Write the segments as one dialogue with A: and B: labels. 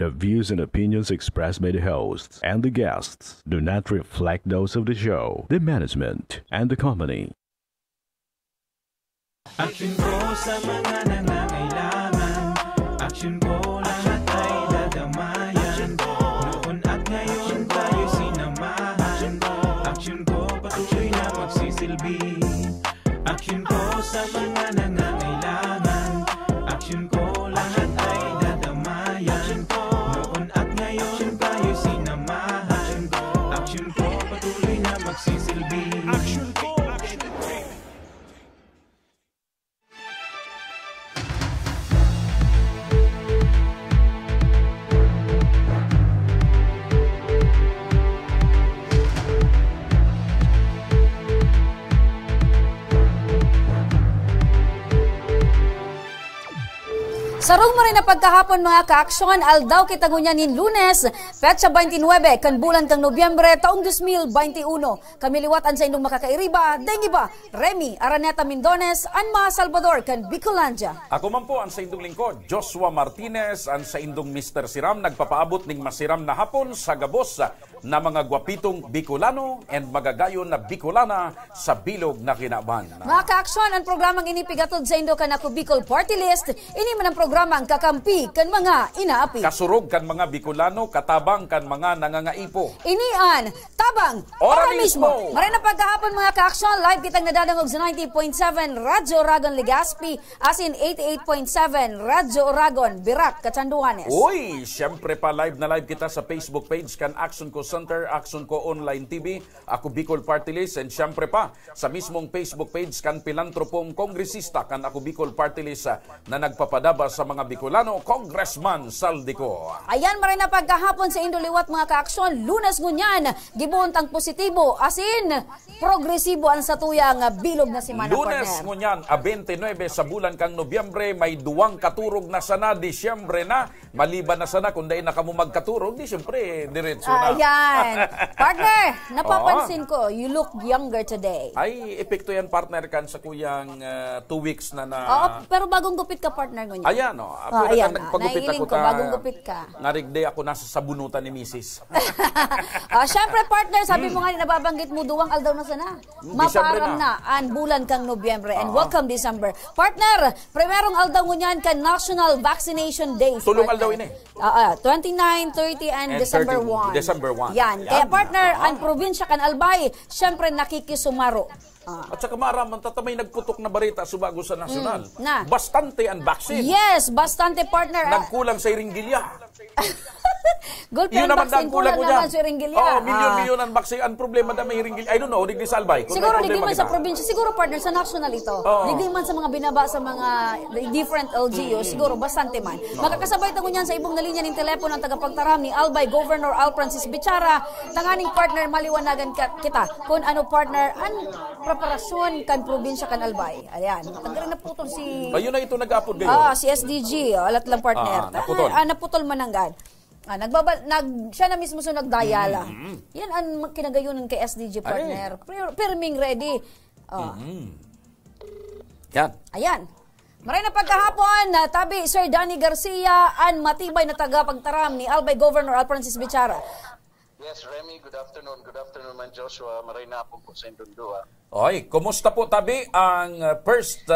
A: The views and opinions expressed by the hosts and the guests do not reflect those of the show, the management, and the company.
B: Action ko sa mga nangangailangan. Action ko lahat ay dadamayan. Noon at ngayon tayo sinamahan. Action ko patuloy na magsisilbi. Action ko sa mga nangangailangan. Action ko lahat ay dadamayan. Noon at ngayon tayo sinamahan. Action ko patuloy na magsisilbi. Action ko.
C: Sarong mo rin na pagkahapon mga ka-aksyon, aldaw kita ngunyanin Lunes, petsa 29, kan bulan kang Nobyembre, taong 2021. Kami liwatan sa indong makakairiba, dengi ba, Remy Araneta Mindones, Anma Salvador, kan Bicolandia.
D: Ako man po ang sa indong lingkod, Joshua Martinez, ang sa indong Mr. Siram, nagpapaabot ning masiram na hapon sa gabos na mga gwapitong Bicolano and magagayon na Bicolana sa bilog na kinaban.
C: Mga ka-aksyon, ang programang inipigatod sa indo kan ako Bicol Party List, ini man ang programang kakampi kan mga inaapi.
D: Kasurog kan mga Bicolano, katabang kan mga nangangaipo.
C: Inian, tabang, ora mismo. Maray na pagkahapon mga ka-aksyon, live kitang nadadangog sa 90.7 Radyo Oragon Legazpi, as in 88.7 Radyo Oragon, Birak, Katsanduanes.
D: Uy, syempre pa live na live kita sa Facebook page kan Action Ko Center, Action Ko Online TV, ako Bicol Party List, and syempre pa sa mismong Facebook page kan Pilantropong Kongresista kan ako Bicol Party List na nagpapadaba sa mga Bicolano, Congressman Saldico.
C: Ayan, maray na pagkahapon sa Indoliwat mga ka-aksyon, Lunes ngunyan, gibuntang positibo, as in, progresibo ang satuyang bilog na simana.
D: Lunes ngunyan, 29 sa bulan kang Nobyembre, may duwang katurog na sana, Disyembre na, maliban na sana, kung dahil na kamo magkaturog, di syempre, diretso na.
C: Ayan, partner, napapansin ko, you look younger today.
D: Ay, epekto yan partner kan sa kuyang 2 weeks na na...
C: Oo, pero bagong gupit ka partner ngunyan.
D: Ayan, o.
C: Ayan,
D: nagpagupit
C: naiiling
D: ako
C: ko, bagong gupit ka.
D: Narigde ako nasa sabunutan ni Mrs.
C: Siyempre partner, sabi mo nga nababanggit mo duwang aldaw na sana. Maparam na ang bulan kang Nobyembre and welcome December. Partner, primerong aldaw ngunyan kan National Vaccination Days.
D: Tulong aldaw ini.
C: 29, 30 and December 1.
D: December 1.
C: Yan. Kaya partner, ang probinsya kan Albay, siyempre nakikisumaro.
D: At saka maramang tatamay nagputok na barita subago sa nasyonal.
C: Na.
D: Bastante ang vaccine.
C: Yes, bastante partner.
D: Nagkulang sa Iringgilya.
C: Yun naman ang kulang naman sa Iringgilya.
D: Oo, milyon-milyon ang vaccine. Ang problema na may Iringgilya. I don't know, digdi sa Albay.
C: Siguro digdi man sa probinsya. Siguro partner sa national ito. Digdi man sa mga binaba sa mga different LGUs. Siguro bastante man. Makakasabay tango niyan sa ibong na linya ng telepono ng tagapagtaram ni Albay Governor Al Francis Bichara. Tanganing partner, maliwanagan kita kung ano partner ang preparasyon kan probinsya kan Albay. Ayan. Tagarin na putol si...
D: Ayun na ito nag-apod ngayon.
C: Si SDG. Alat lang partner.
D: Naputol.
C: Naputol mananggad. Siya na mismo sa nagdayala. Yan ang kinagayunan kay SDG partner. Pirming ready.
D: Yan.
C: Ayan. Maray na pagkahapon, tabi Sir Danny Garcia, ang matibay na tagapagtaram ni Albay Governor Al Francis Bichara.
E: Yes, Remy, good afternoon. Good afternoon man, Joshua. Maray na po po sa Indundua.
D: Oy, kumusta po tabi ang first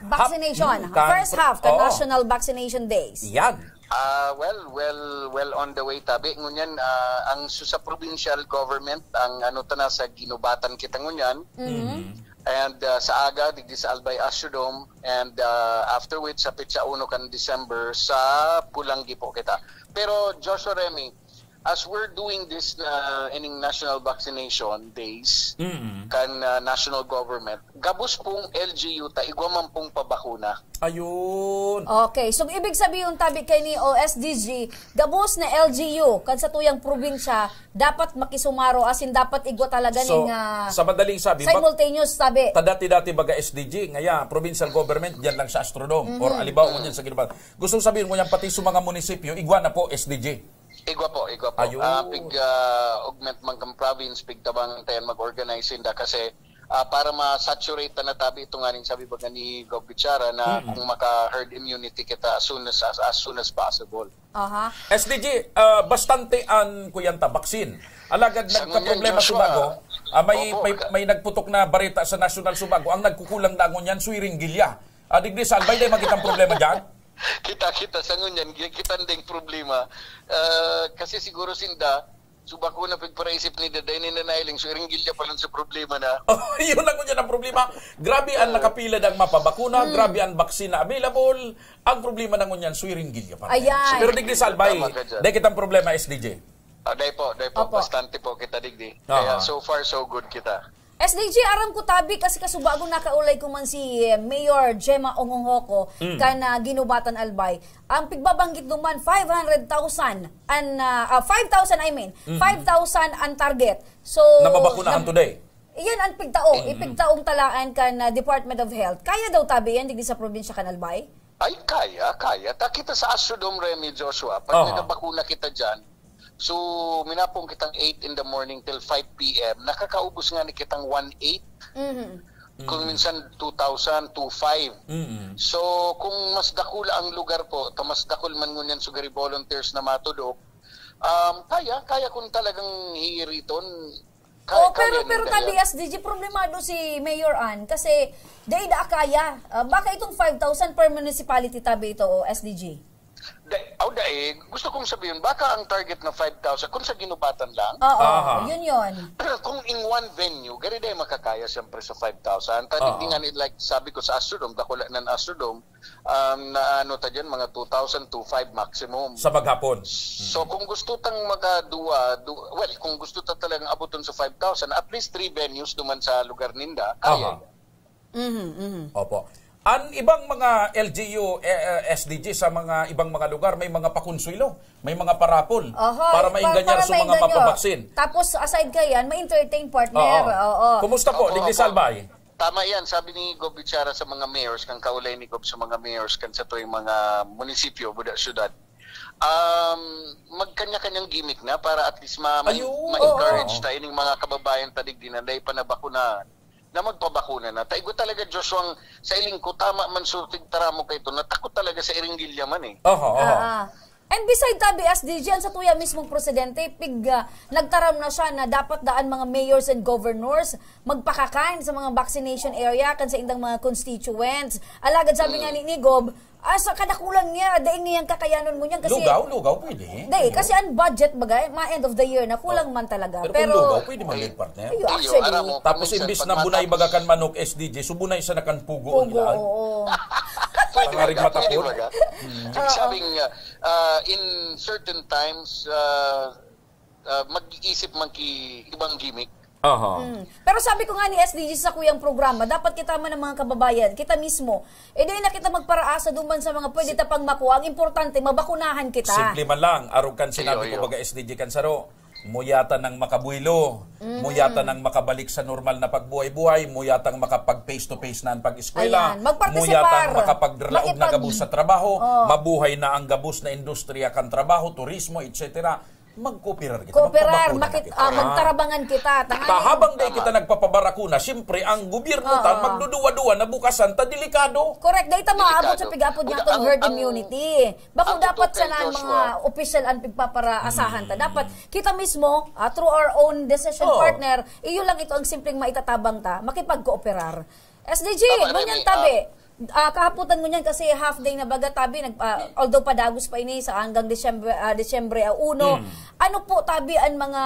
C: vaccination, first half, the National Vaccination Days?
D: Yan.
E: Well on the way tabi ngunyan ang sa provincial government ang ano ta sa ginubatan kita ngunyan. And sa aga digdi sa Albay Astrodome and after which sa petsa 1 kan December sa Pulanggi po kita. Pero Joshua, Remy, as we're doing this ining national vaccination days kan national government, gabos pong LGU ta igwa man pong pabakuna.
D: Ayun.
C: Okay, so ibig sabihin tabi kay ni OSDG, gabos na LGU kan sa tuyang probinsya dapat makisumaro as in dapat igwa talaga ning
D: sa madaling sabi
C: simultaneous sabi.
D: Dati baga SDG ngaya provincial government diyan lang sa Astrodome or alibaw mo diyan sa Ginobal. Gusto sabihin mo yan pati sa mga munisipyo igwa na po SDG.
E: Igwa po. Pig augment man kang province, pig tabang tayo mag-organize inda kasi para ma-saturate na tabi ito nga rin sabi ba ni Gov. Bichara na kung maka-herd immunity kita as soon as possible.
D: SDG, bastante ang kuyanta baksin. Alagad nagka-problema Subago, may nagputok na barita sa National Subago, ang nagkukulang na ngunyan suiringgilya. Digdi Salbay, day magitang problema dyan?
E: Kita sa ngunyan, kita ndeng problema. Kasi siguro sinda, subako na pagparaisip ni Daday ni Nanailing, suiringgilya pa lang sa problema na.
D: Yun ang ngunyan ang problema. Grabe ang nakapila ng mapabakuna, grabe ang vaksina available. Ang problema ng ngunyan, suiringgilya pa.
C: Ayan.
D: Pero digdi Salbay, day kitang problema SDJ.
E: Day po, bastante po kita digdi. Kaya so far so good kita.
C: SDG, aram ko tabi kasi kasubago nakaulay ko man si Mayor Gemma Ongonghoko kana ginubatan albay. Ang pigbabanggit duman 500,000 and 5,000 I mean, 5,000 ang target. So
D: nababakunahan today.
C: Iyan ang pigtaong, ipigtaong talaan kan Department of Health. Kaya daw tabi yan digdi sa probinsya kan albay?
E: Ay kaya. Ta kita sa Astrodome Remy Joshua, pag nagabakuna kita diyan. So, minapong kitang 8 in the morning till 5 p.m. Nakakaubos nga ni kitang 1,800. Kung minsan 2,000, 2,500. So, kung mas dakula ang lugar po, mas dakul man ngunyan sugari volunteers na matudok, kaya kung talagang hiriton,
C: pero tabi SDG, problemado si Mayor Ann kasi dahil kaya. Baka itong 5,000 per municipality tabi ito o SDG?
E: Gusto kong sabihin, baka ang target na 5,000, kung sa ginubatan lang.
C: Yun.
E: Kung in one venue, gari day makakaya siyempre sa 5,000. Tanig like sabi ko sa Astrodome, dakula ng Astrodome, na ano ta dyan, mga 2,000 to 5 maximum.
D: Sa maghapon.
E: So kung gusto tang kung gusto ta talagang abuton sa 5,000, at least 3 venues duman sa lugar ninda, kaya.
D: Opo. Ang ibang mga LGU, SDG sa mga ibang mga lugar, may mga pakonsuelo, may mga parapol para maingganyan sa mga mapabaksin.
C: Tapos aside kayan, may entertain partner.
D: Kumusta po, Digdi Salbay?
E: Tama yan, sabi ni Gov. Bichara sa mga mayors, kang kaulay ni Gov. Sa mga mayors, kan sa tuwing mga munisipyo, buda syudad. Magkanya-kanyang gimmick na para at least ma-encourage tayo ng mga kababayan tadig din na pa nabakunahan na magpabakuna na. Taigo talaga, Joshua, sa iling ko, tama man surtig taramo kayo ito, natakot talaga sa iringgilya man eh.
C: And beside tabi SDG, sa tuya mismong presidente, nagtaram na siya na dapat daan mga mayors and governors magpakakain sa mga vaccination area kan sa indang mga constituents. Alagad sabi nga ni Gob, sa kadakulan niya, daing niyang kakayanon mo niyan kasi
D: lugaw pwede.
C: Kasi ang budget bagay, end of the year na kulang man talaga.
D: Pero lugaw pwede mag-lead partner.
C: Actually,
D: tapos imbis na bunay bagakan manok SDG, subunay sa nakan pugo.
E: Pwede baga. Sabing in certain times mag-iisip man ki ibang gimmick.
C: Pero sabi ko nga ni SDG sa kuyang programa, dapat kita man ng mga kababayan, kita mismo, dahil na kita magparaasa duman sa mga pwede tapang makuha. Ang importante, mabakunahan kita.
D: Simple man lang, arukan sinabi ko baga SDG Kansaro, muyata ng makabuylo, muyata ng makabalik sa normal na pagbuhay-buhay, muyatang makapag face-to-face na ang pag-eskwela, muyatang makapaglaog na gabus sa trabaho, mabuhay na ang gabus na industriya kan trabaho, turismo, etc. Magkooperar kita.
C: Magtarabangan kita.
D: Habang day kita nagpapabarakuna, siyempre ang gobyerno magduduwa-duwa na bukasan, delikado.
C: Correct. Day maabot sa pigapod niya itong herd immunity. Bako dapat sana mga official ang pigpaparaasahan ta. Dapat kita mismo, through our own decision partner, iyo lang ito ang simpleng maitatabang ta, makipag-kooperar. SDG, ganyan tabi. Kahaputan mo niyan kasi half day na baga tabi, although padagos pa ini sa hanggang Disyembre 1. Ano po tabi ang mga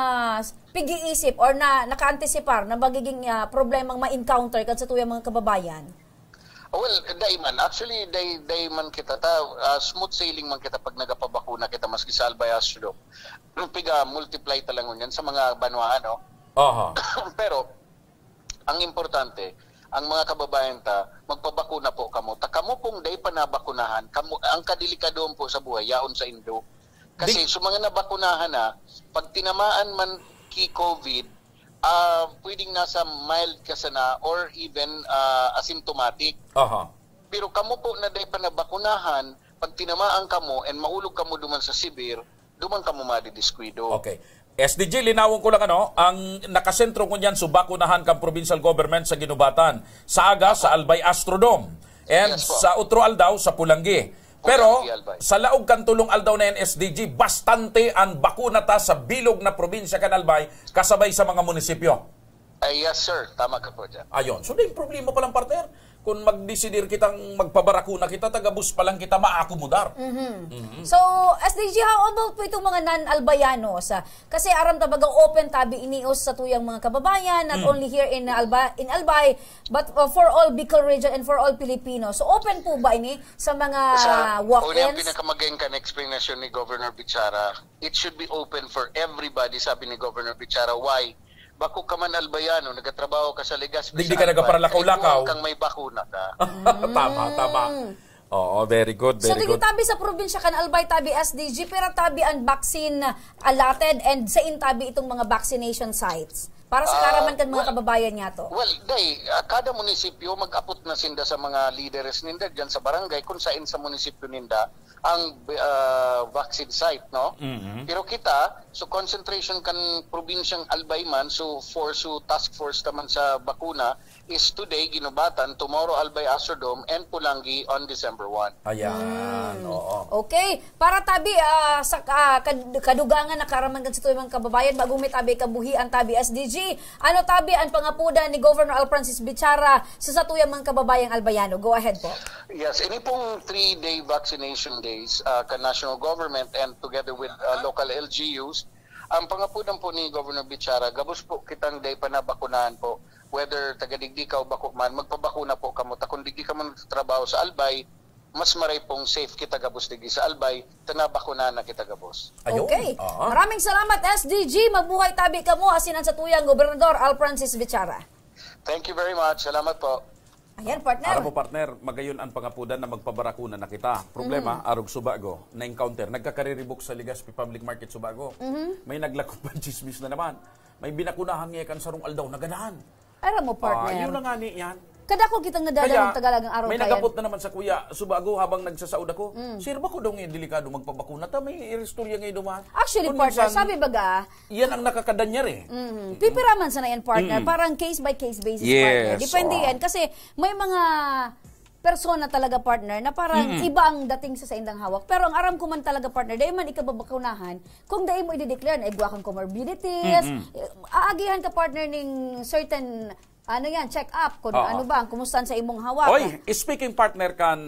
C: pig-iisip or naka-anticipar na magiging problemang ma-encounter kan sa tuyang mga kababayan?
E: Well, dayman. Actually, dayman kita smooth sailing man kita pag nagapabakuna kita maski sa Albay Astrodome. Piga multiply talangon yan sa mga banwaan, no? Pero ang importante, ang mga kababayan magpabakuna po kamo. Kamo pong day panabakunahan, ang kadelikadoon po sa buhay, yaon sa Indo. Kasi sa mga nabakunahan pag tinamaan man ki COVID, pwedeng nasa mild ka sana or even asymptomatic. Pero kamo po na day panabakunahan, pag tinamaan kamo and mahulog kamo duman sa severe, duman kamo madidiskwido.
D: Okay. SDG, linawon ko lang ang nakasentro ko niyan subakunahan kang provincial government sa Ginubatan. Sa Aga, sa Albay Astrodome. And sa Utro Aldaw, sa Pulangi. Pero sa laog kan tulong aldaw na yan SDG, bastante ang bakuna ta sa bilog na probinsya kan Albay kasabay sa mga munisipyo.
E: Yes sir, tama ka po dyan.
D: Ayon. So, yung problema pa lang, partner. Kung magdesidir kitang magpabarakuna kita, taga-bus pa lang kita maakomodar.
C: So, SDG, how about po itong mga non-Albayanos? Kasi aram tabagang open tabi inios sa tuyang mga kababayan, not only here in Albay, but for all Bicol region and for all Filipinos. So, open po ba ini sa mga walk-ins?
E: Una yung pinakamagaling ka na explanation ni Governor Bichara, it should be open for everybody, sabi ni Governor Bichara. Why? Bako ka man Albayano, nagatrabaho ka sa Legazpi.
D: Hindi ka nagaparalakaw-lakaw.
E: Kang may bakuna ka.
D: Tama. Oo, very good, very good.
C: So, tabi sa probinsya kan Albay, tabi SDG, pero tabi ang vaccine allotted and sa intabi itong mga vaccination sites. Para sa karaman kan mga kababayan niya to.
E: Well, kada munisipyo mag-apot na sinda sa mga leaders ninda dyan sa barangay kung saan sa munisipyo ninda ang vaccine site, no? Pero kita, so concentration kan probinsyang Albay man, so task force naman sa bakuna is today Ginubatan, tomorrow Albay Astrodome, and Pulangi on December 1.
D: Ayan, oo.
C: Okay, para tabi sa kadugangan na karaman kan sa tuyang mga kababayan, bagong may tabi kabuhian tabi SDG, ano tabi ang pangapuda ni Governor Al Francis Bichara sa satuyang mga kababayang Albayano? Go ahead po.
E: Yes, ini pong 3-day vaccination days ka national government and together with local LGUs, ang pangapudan po ni Governor Bichara, gabos po kitang day pa na bakunahan po, whether taga-digdi ka o bako man, magpabakuna po kamo. Kung digdi ka man trabaho sa Albay, mas maray pong safe kita gabos digdi sa Albay, tanabakuna na kita gabos.
D: Ayun.
C: Okay. Maraming salamat SDG. Mabuhay tabi ka mo asinan sa tuyang Gobernador Al Francis Bichara.
E: Thank you very much. Salamat po.
C: Ayan, partner.
D: Alam mo, partner, magayon ang pangapudan na magpabarakuna na kita. Problema, arog Subago, na-encounter. Nagkakariribok sa Legazpi Public Market Subago. May naglakot pa chismis na naman. May binakunahan niya kan sarong aldaw na ganahan.
C: Alam mo, partner.
D: Yun na nga ni yan.
C: Kada ko kitang nadala ng Tagalagang araw
D: may
C: kayan.
D: nagapot na naman sa kuya Subago habang nagsasaud ako. Sir, bako daw ngayon delikado magpabakuna. May istorya ngayon dumaan.
C: Actually, partner, sabi baga,
D: yan ang nakakadanyar eh.
C: Pipiraman sana yan, partner. Parang case-by-case basis, partner. Depende yan. Kasi may mga persona talaga, partner, na parang iba ang dating sa indang hawak. Pero ang aram ko man talaga, partner, dahil man ikababakunahan, kung dahil mo i-declare na igwa kang comorbidities, aagihan ka, partner, ng certain check up kung ano ba, kumusta sa imong hawak.
D: Oy, speaking partner kan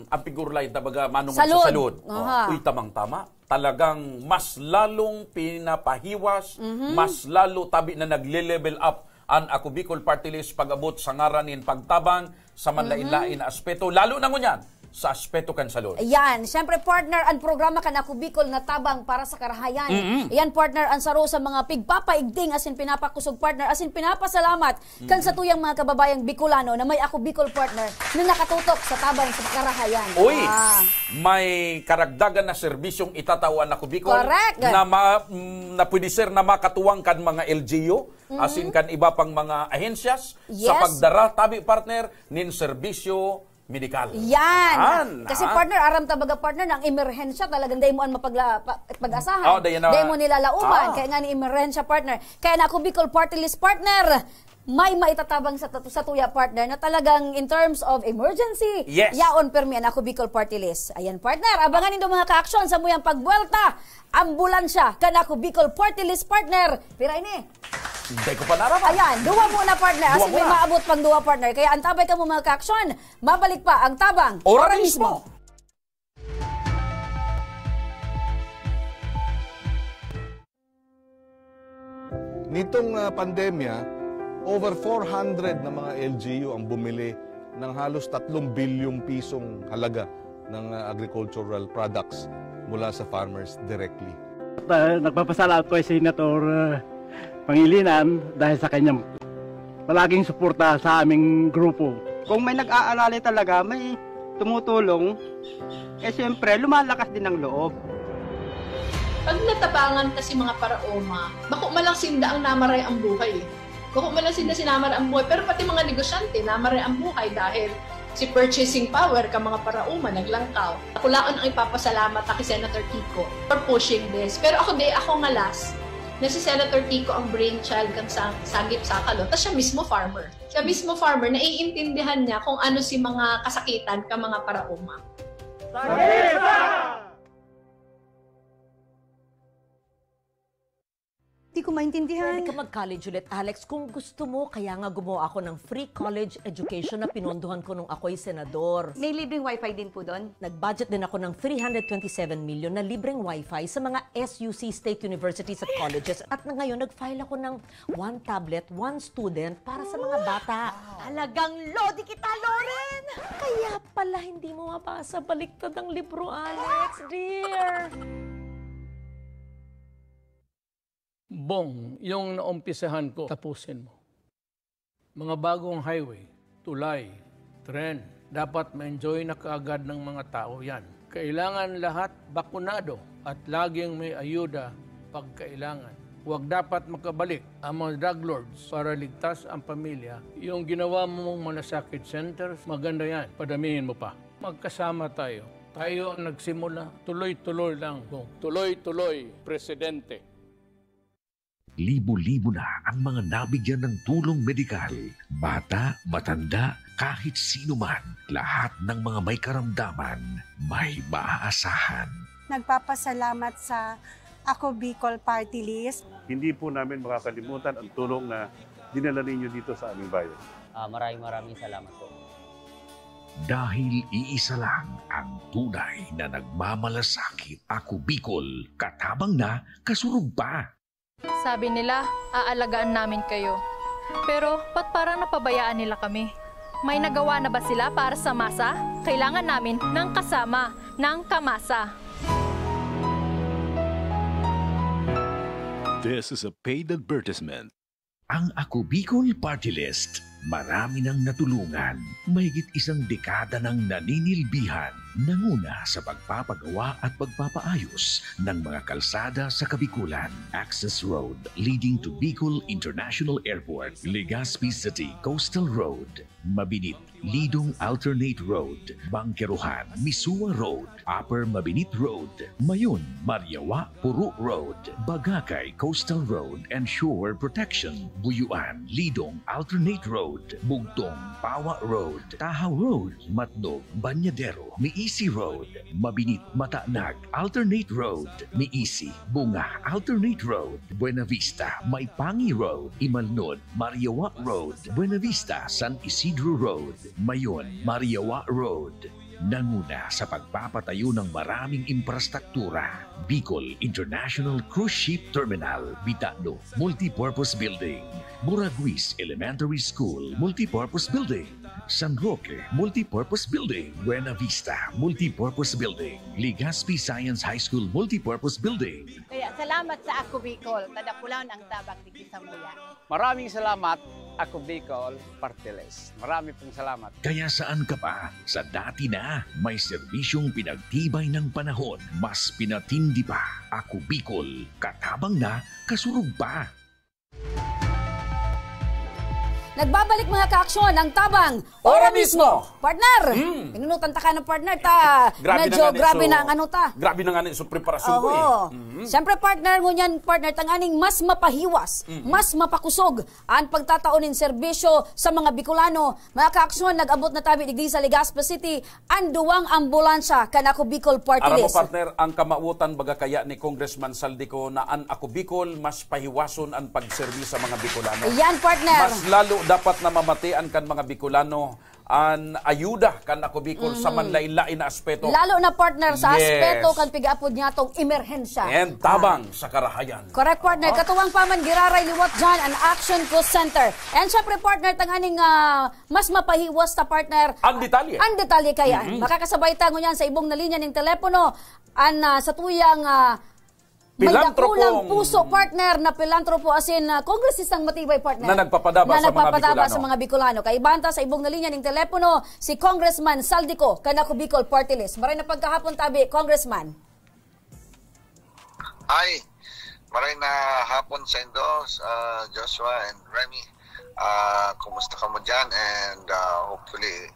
D: ang figurlay tabaga manong sa salud. Uy, tamang-tama. Talagang mas lalong pinapahiwas, mas lalo tabi na nagle-level up ang Ako Bicol Party List pag-abot sa ngaranin pagtabang sa manlain-lain na aspeto, lalo na ngunyan sa aspeto kan salud.
C: Ayan, siyempre partner, ang programa kan Ako Bicol na tabang para sa karahayan. Ayan, partner, ang saro sa mga pigpapaigding asin pinapakusog, partner, asin pinapasalamat kan sa tuyang mga kababayang Bicolano na may Ako Bicol, partner, na nakatutok sa tabang sa karahayan.
D: Uy, may karagdagan na serbisyong itatawan Ako Bicol.
C: Correct.
D: Na pwede sir na makatuwang kan mga LGU, asin kan iba pang mga ahensyas sa pagdara tabi, partner, nin serbisyo medikal.
C: Yan. Kasi partner, aram tabaga, partner, ng emerhensya talagang dahil mo ang mapag-asahan. Dahil mo nilalauban. Kaya nga ni emerhensya, partner. Kaya na Ako Bicol Party List, partner, may maitatabang sa tuya, partner, na talagang in terms of emergency, yaon permi ang Ako Bicol Party List. Ayan, partner, abangan nito mga ka-aksyon sa muyang pagbuelta, ambulansya, kan Ako Bicol Party List, partner. Pira ini.
D: Hindi ko pa naraman.
C: Ayan, duwa muna, partner. Kasi may maabot pang duwa, partner. Kaya antabay ka mo mga ka-aksyon, mabalik pa ang tabang.
D: Ora mismo.
F: Nitong pandemya, over 400 na mga LGU ang bumili ng halos 3 bilyong pisong halaga ng agricultural products mula sa farmers directly.
G: Nagpapasalamat ko si Senator Pangilinan dahil sa kanyang palaging suporta sa aming grupo.
H: Kung may nag-aalala talaga, may tumutulong, siyempre lumalakas din ang loob.
I: Pag natabangan kasi mga paraoma, bako malang sinda ang namaray ang buhay. Bako malang sinda sinamaray ang buhay, pero pati mga negosyante namaray ang buhay dahil si purchasing power ka mga paraoma naglangkaw. Kulaan ang ipapasalamat kay Senator Kiko for pushing this. Pero ako nga last, na si Senator Kiko ang brainchild kang Sagip Sakalo, tapos siya mismo farmer. Siya mismo farmer, naiintindihan niya kung ano si mga kasakitan ka mga paraoma.
J: Hindi ko maintindihan.
K: Pwede ka mag-college ulit, Alex. Kung gusto mo, kaya nga gumawa ako ng free college education na pinondohan ko nung ako'y senador.
J: May libreng wifi din po doon?
K: Nag-budget din ako ng 327 million na libreng wifi sa mga SUC state universities at colleges. At ngayon, nag-file ako ng 1 tablet, 1 student para sa mga bata.
J: Talagang lodi kita, Loren!
K: Kaya pala hindi mo mabasa baliktad ang libro, Alex, dear.
L: Bong, yung naumpisahan ko, tapusin mo. Mga bagong highway, tulay, tren, dapat ma-enjoy na kaagad ng mga tao yan. Kailangan lahat bakunado at laging may ayuda pag kailangan. Huwag dapat makabalik ang mga drug lords para ligtas ang pamilya. Yung ginawa mong malasakit centers, maganda yan. Padamihin mo pa. Magkasama tayo. Tayo ang nagsimula. Tuloy-tuloy lang. Tuloy-tuloy, Presidente.
M: Libo-libo na ang mga nabigyan ng tulong medikal. Bata, matanda, kahit sino man, lahat ng mga may karamdaman, may maaasahan.
N: Nagpapasalamat sa Ako Bicol Party List.
O: Hindi po namin makakalimutan ang tulong na dinala ninyo dito sa aming bayan.
P: Maraming salamat po.
M: Dahil iisa lang ang tunay na nagmamalasakit. Ako Bicol, katabang na, kasurug pa.
Q: Sabi nila, aalagaan namin kayo. Pero, ba't parang napabayaan nila kami? May nagawa na ba sila para sa masa? Kailangan namin ng kasama, ng kamasa.
A: This is a paid advertisement.
M: Ang Ako Bicol Party List, marami nang natulungan. Mahigit 1 dekada nang naninilbihan. Nanguna sa pagpapagawa at pagpapaayos ng mga kalsada sa Kabikulan. Access Road leading to Bicol International Airport, Legazpi City Coastal Road, Mabinit, Lidong Alternate Road, Bangkeruhan, Misua Road, Upper Mabinit Road, Mayon, Mariawa, Puro Road, Bagakay Coastal Road and Shore Protection, Buyuan, Lidong Alternate Road, Bugtong, Pawa Road, Tahaw Road, Matnog, Banyadero, Miisi Road, Mabinit, Mataanag, Alternate Road, Miisi, Bunga, Alternate Road, Buena Vista, Maipangi Road, Imalnod, Mariawa Road, Buena Vista, San Isidro Road, Mayon, Mariawa Road. Nanguna sa pagpapatayo ng maraming infrastruktura. Bicol International Cruise Ship Terminal, Bitano, Multipurpose Building, Buraguis Elementary School, Multipurpose Building, San Roque, Multipurpose Building, Buena Vista, Multipurpose Building, Legazpi Science High School, Multipurpose Building.
R: Kaya salamat sa Ako Bicol, tadakulan ang tabak di Kisamuya.
P: Maraming salamat, Ako Bicol Party List. Marami pong salamat.
M: Kaya saan ka pa? Sa dati na, may serbisyong pinagtibay ng panahon. Mas pinatindi pa. Ako Bicol, katabang na, kasurug pa.
C: Nagbabalik mga kaaksyon ang tabang
D: Ora mismo!
C: Partner! Inunutan ta ka ng partner ta. Grabe na ang ano ta.
D: Grabe na nga so preparasyon ko eh.
C: Siyempre partner, ngunyan partner tanganing mas mapahiwas, mas mapakusog ang pagtataonin serbisyo sa mga Bicolano. Mga kaaksyon, nag-abot na tabi digdi sa Legazpi City ang 2 ambulansya kan Ako Bicol Party
D: Alam mo
C: List.
D: partner, ang kamautan baga kaya ni Congressman Saldico na ang Ako Bicol mas pahiwason ang pagserbi sa mga Bicolano.
C: Yan partner.
D: Mas lalo dapat na mamatian kan mga Bicolano ang ayuda kan Ako Bicol sa manlain-lain na aspeto.
C: Lalo na partner sa aspeto kan pigaapod niya tong emerhensya.
D: And tabang sa karahayan.
C: Correct partner. Katuwang paman giraray liwat dyan ang Action Co Center. And syempre partner tanganing mas mapahiwas ta partner.
D: Ang detalye.
C: Ang detalye kaya. Makakasabay tango niyan sa ibong na linya ng telepono sa tuyang may dakulang puso partner na pilantropo asin kongresistang matibay partner
D: na nagpapadaba
C: sa mga Bicolano. Kay banta sa ibong na linya ng telepono si Congressman Saldico kan Ako Bicol Party List. Maray na pagkahapon tabi, Congressman.
S: Hi, maray na hapon sa indos, Joshua and Remy. Kumusta ka mo dyan? And hopefully,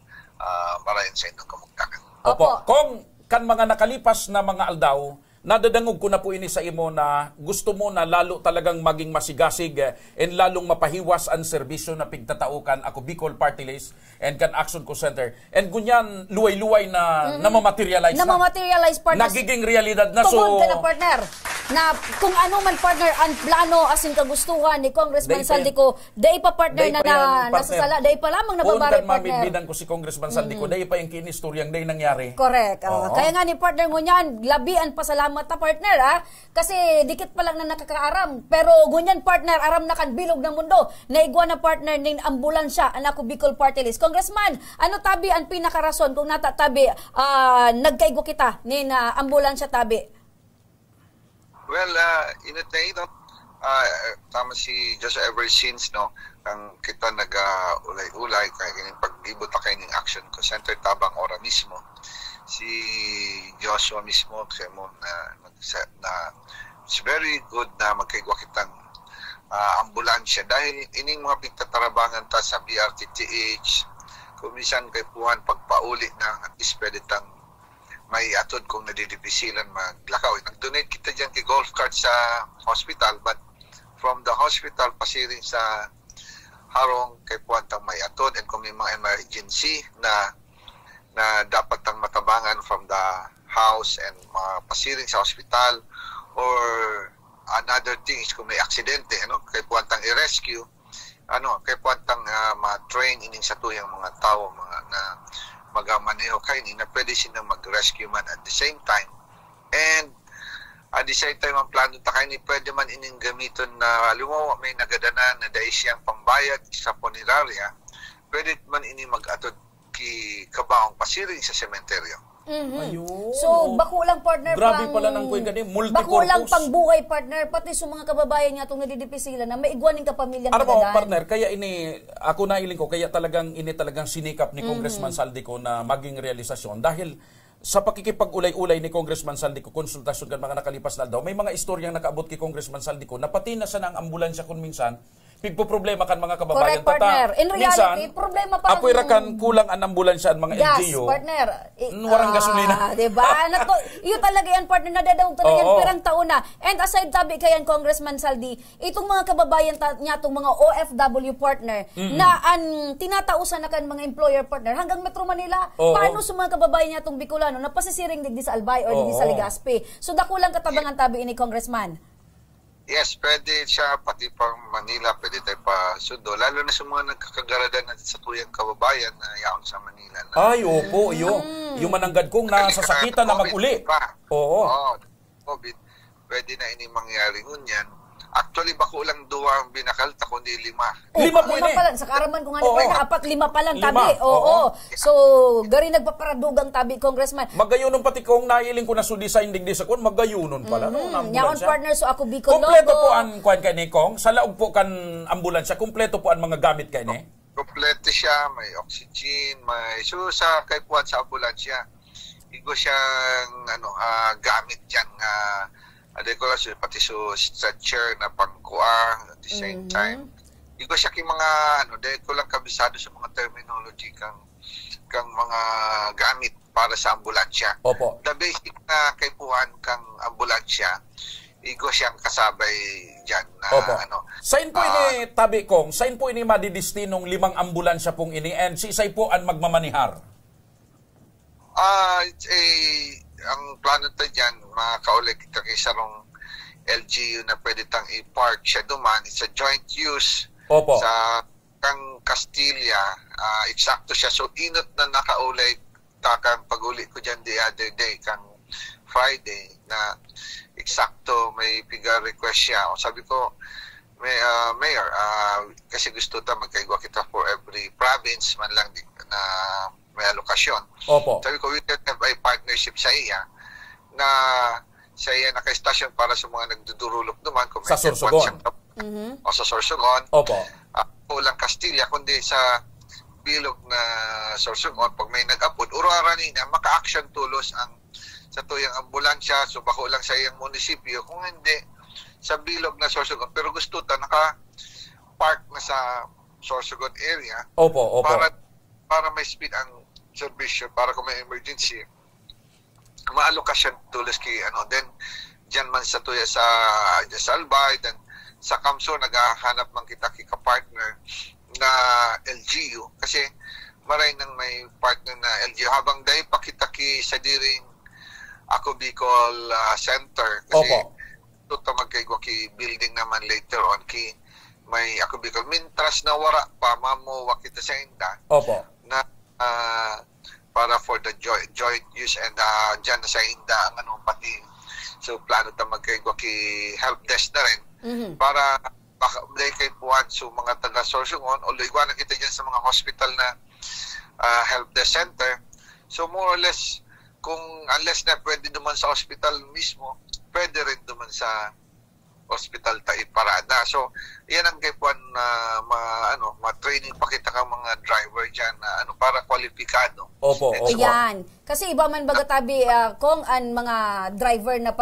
S: maray sa indong kamugtakan.
D: Opo. Kung kan mga nakalipas na mga aldaw, nadadangog ko na po ini sa imo na gusto mo na lalo talagang maging masigasig and lalong mapahiwas ang serbisyo na pigtataukan ako Bicol Party List and kan Action Co Center. And gunyan luway-luway na namamaterialize na.
C: Namamaterialize, partner.
D: Nagiging realidad na.
C: Tungod ka na, partner. Na kung ano man, partner, ang plano as in kagustuhan ni Congressman Saldico, day pa, partner, na nasasala. Day pa lamang nababari, partner.
D: Mamimbidan ko si Congressman Saldico, day pa yung kinistoryang day nangyari.
C: Correct. Kaya nga ni partner ngunyan, labian pasalamat ta, partner, ha? Kasi dikit pa lang na nakakaaram. Pero ngunyan, partner, aram na kan bilog ng mundo. Naigwa na, partner, ning ambulansya, ang ako Bicol Party List. Congressman, ano tabi ang pinakarason kung natatabi nagkaigo kita nin ambulansya tabi?
S: Well, tama si Joshua ever since, no, ang kita nag-ulay-ulay, kaya kining pag-ibot na kayo ng Action Co Center tabang ora mismo. Si Joshua mismo, kasi mo, na it's very good na magkaigwa kitang ambulansya. Dahil ining mga pigtatarabangan ta sa BRTTH, kumisan kay Puan pagpauli ng at least pwede tang may atod kung nadidipisilan maglakaw. Nag-donate kita dyan kay golf cart sa hospital, but from the hospital pasiring sa harong kay Puan tang may atod, and kung may mga emergency na dapat tang matabangan from the house and pasiring sa hospital, or another thing is kung may aksidente, kay Puan tang i-rescue, kay Puan tang ma-train ining sa tuyang mga tao na magamaneho kayo na pwede silang mag-rescue man at the same time. And at the same time, ang plano ta kayo ni pwede man ining gamiton na lumawa may nagadanan na dahil siyang pambayad sa punerarya, pwede man ini mag-atod ki kabaong pasiring sa sementeryo.
C: So, bako lang, partner,
D: grabe pala ng kuwing gani, multi-purpose.
C: Bako lang pang buhay, partner, pati sa mga kababayan niya itong nadidipisilan na may igwaning kapamilyang
D: kadadan. Partner, kaya ako nailing ko, kaya talagang sinikap ni Congressman Saldico na maging realisasyon. Dahil sa pakikipag-ulay-ulay ni Congressman Saldico, konsultasyon kan mga nakalipas na daw, may mga istoryang nakaabot kay Congressman Saldico na pati na sa ng ambulansya kung minsan, pigpo-problema kan mga kababayan.
C: Correct, partner. In reality, problema pa
D: apoy rakan kulang ang ambulansya ang mga LGU.
C: Gas, partner.
D: Warang gasolina.
C: Diba? Iyo talaga yan, partner, nadadawag talaga yan pirang taon na. And aside tabi kayan, Congressman Saldi, itong mga kababayan niya, itong mga OFW partner, na ang tinatausan na kan mga employer partner hanggang Metro Manila, paano sa mga kababayan niya itong Bicolano na pasisiring digdi sa Albay or digdi sa Legazpi? So dakulang katabangan tabi ini, Congressman.
S: Yes, pwede siya, pati pang Manila, pwede tayo pa sundo. Lalo na sa mga nagkakagaradan natin sa tuyang kababayan na yaon sa Manila.
D: Ay, opo, yung mananggad kong nasasakitan na mag-uli. Oo.
S: COVID, pwede na ini mangyari ngunyan. Actually, bako lang duwa ang binakalta, kundi 5.
C: 5 po ini. Sa karaman ko nga ni partner, 5 pa lang tabi. Oo. So, gari nagpaparadugang tabi, Congressman.
D: Magayunon pati kung nailing ko na so design digdi sa kun, magayunon pala.
C: Yaon, partner, so ako Bicol logo.
D: Kompleto po ang kuan kay ni Kong. Sa laog po kan ambulansya, kompleto po ang mga gamit kay ni.
S: Kompleto siya, may oxygen, may sa kay Puan sa ambulansya. Igo siyang gamit diyan nga pati stretcher na pangkuang at the same time. Igo siya kay mga dahil ko lang kabisado sa mga terminology kang mga gamit para sa ambulansya.
D: Opo.
S: The basic na kay Puan kang ambulansya, igo siyang kasabay dyan na
D: Sain po ini tabi kong, sain po ini madidistinong 5 ambulansya pong ini and si isay po ang magmamanihar?
S: Ang plano tayo dyan, makaulit kita kay sarong LGU na pwede tang i-park siya duman. It's a joint use.
D: Opo.
S: Sa kang Castilla, eksakto siya. So, inot na nakaulit takang pag-uli ko dyan the other day, kang Friday, na eksakto may piga-request siya. O sabi ko, Mayor, kasi gusto ta magkaigwa kita for every province man lang na may alokasyon.
D: Opo.
S: Sabi ko, we can have a partnership sa iya na sa iya naka-station para sa mga nagdudurulok naman.
D: Sa Sorsogon.
S: O sa Sorsogon.
D: Opo.
S: Walang Castilla, kundi sa bilog na Sorsogon. Pag may nag-upod, urarani na maka-action tulos ang sa tuyang ambulansya. So bako lang sa iyang munisipyo. Kung hindi, sa bilog na Sorsogon. Pero gusto ta naka-park na sa Sorsogon area.
D: Opo.
S: Para may speed ang servisyo para kung may emergency maalokasyon tulos kay then diyan man sa tuya sa Albay, then sa Kamsur naghahanap man kita kay ka-partner na LGU kasi maray nang may partner na LGU habang dahil pa kita ki sa diring Ako Bicol Center kasi tuto magkaigwa ki building naman later on ki may Ako Bicol mintras na wara pa mamuwa kita sa inda na para for the joint use and dyan na sa inda ang pati so plano ta magkaigwa ki help desk na rin para baka kay puwan so mga taga-Sorsogon o luigwa na kita dyan sa mga hospital na help desk center. So more or less, kung unless na pwede naman sa hospital mismo, pwede rin naman sa hospital tayo parada. So, yan ang kay puwan na ma-training pa kita kang mga driver dyan na para kwalipikado.
C: Ayan. Kasi iba man bagatabi kung ang mga driver na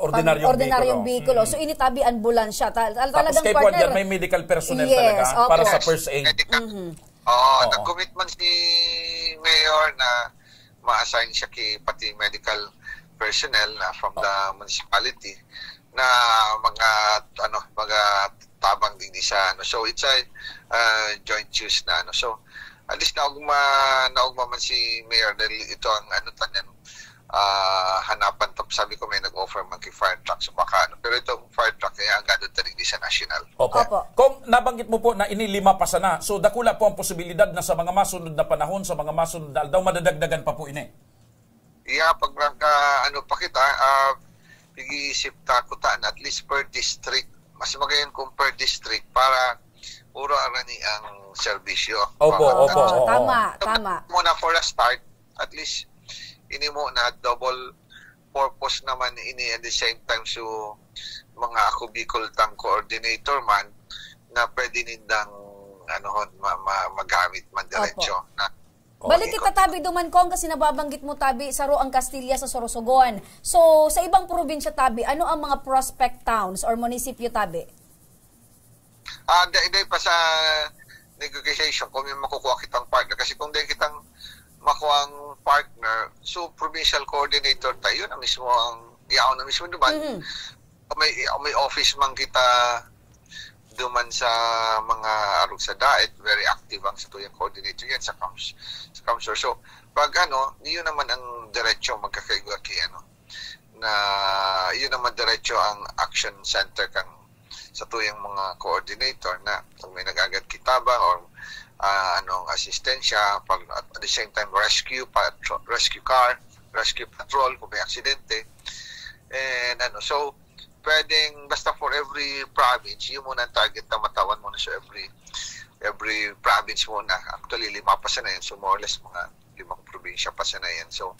C: ordinaryong vehicle. So, initabi ambulansya.
D: Tapos kay puwan dyan, may medical personnel talaga para sa first aid.
S: Nag-commitment si Mayor na ma-assign siya pati medical personnel from the municipality na mga tabang din sa so it's a joint use na so at least naugma man si Mayor dahil ito ang tanyan hanapan to sabi ko may nag-offer man kay fire truck so baka pero itong fire truck kaya agad din sa national.
D: Kung nabanggit mo po na ini 5 pa sana so dakula po ang posibilidad na sa mga masunod na panahon sa mga masunod na daw madadagdagan pa po ini.
S: Pag pa kita pag-iisip takutan at least per district mas magayon kung per district para puro arani ang serbisyo. Tama. Muna for a start at least ini mo na double purpose naman ini at the same time so mga Ako Bicol Tank coordinator man na pwede nindang magamit man diretso na
C: balik kita tabi duman kong kasi nababanggit mo tabi sa Roang Castilla sa Sorsogon. So sa ibang probinsya tabi, ano ang mga prospect towns or munisipyo tabi?
S: Dahil pa sa negotiation kung may makukuha kitang partner kasi kung dahil kitang makuha ang partner, so provincial coordinator tayo na mismo ang yaon na mismo duman. May office man kita duman sa mga arog sa daet, very active ang sa tuyang coordinator yan sa Kamsur. So, pag yun naman ang diretso magkakaigwa na yun naman diretso ang action center kang sa tuyang mga coordinator na kung may nagagad kitabang or asistensya, at the same time rescue car, rescue patrol kung may aksidente. And so pwedeng basta for every province, yun muna ang target na matawan muna sa every province muna. Actually, 5 pa sana yan. So more or less mga 5 probinsya pa sana yan. So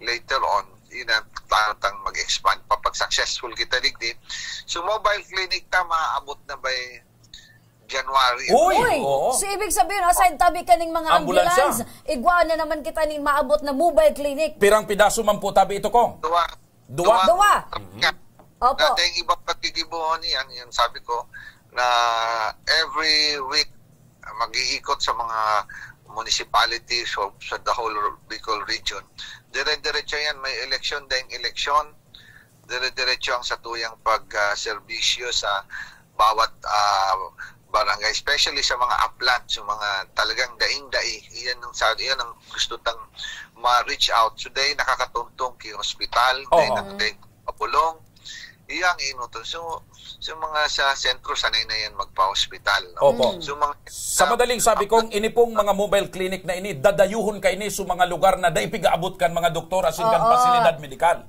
S: later on, yun ang tang mag-expand pa pag successful kita digdi. So mobile clinic ta maabot na by January.
C: So ibig sabihin, aside tabi kaning mga ambulance, igwa na naman kita ning maabot na mobile clinic.
D: Pirang pidaso man po tabi ito ko?
C: Dua. Opo.
S: Dahil ibang pagkikibuhon yan, yung sabi ko, na every week mag-iikot sa mga municipalities sa the whole Bicol region. Dire-diretso yan, may election dahil election. Dire-diretso ang satuyang pag-serbisyo sa bawat barangay, especially sa mga upland, sa mga talagang daing-dai. Iyan ang gusto tang ma-reach out. So dahil nakakatuntong kay hospital, dahil nakapulong, iyang inuton. So mga sa sentro, sanay na yan magpa-hospital. So,
D: sa madaling sabi kong, ini pong mga mobile clinic na ini, dadayuhon ka ini sa mga lugar na daipigaabot kan mga doktor asin kan pasilidad medikal.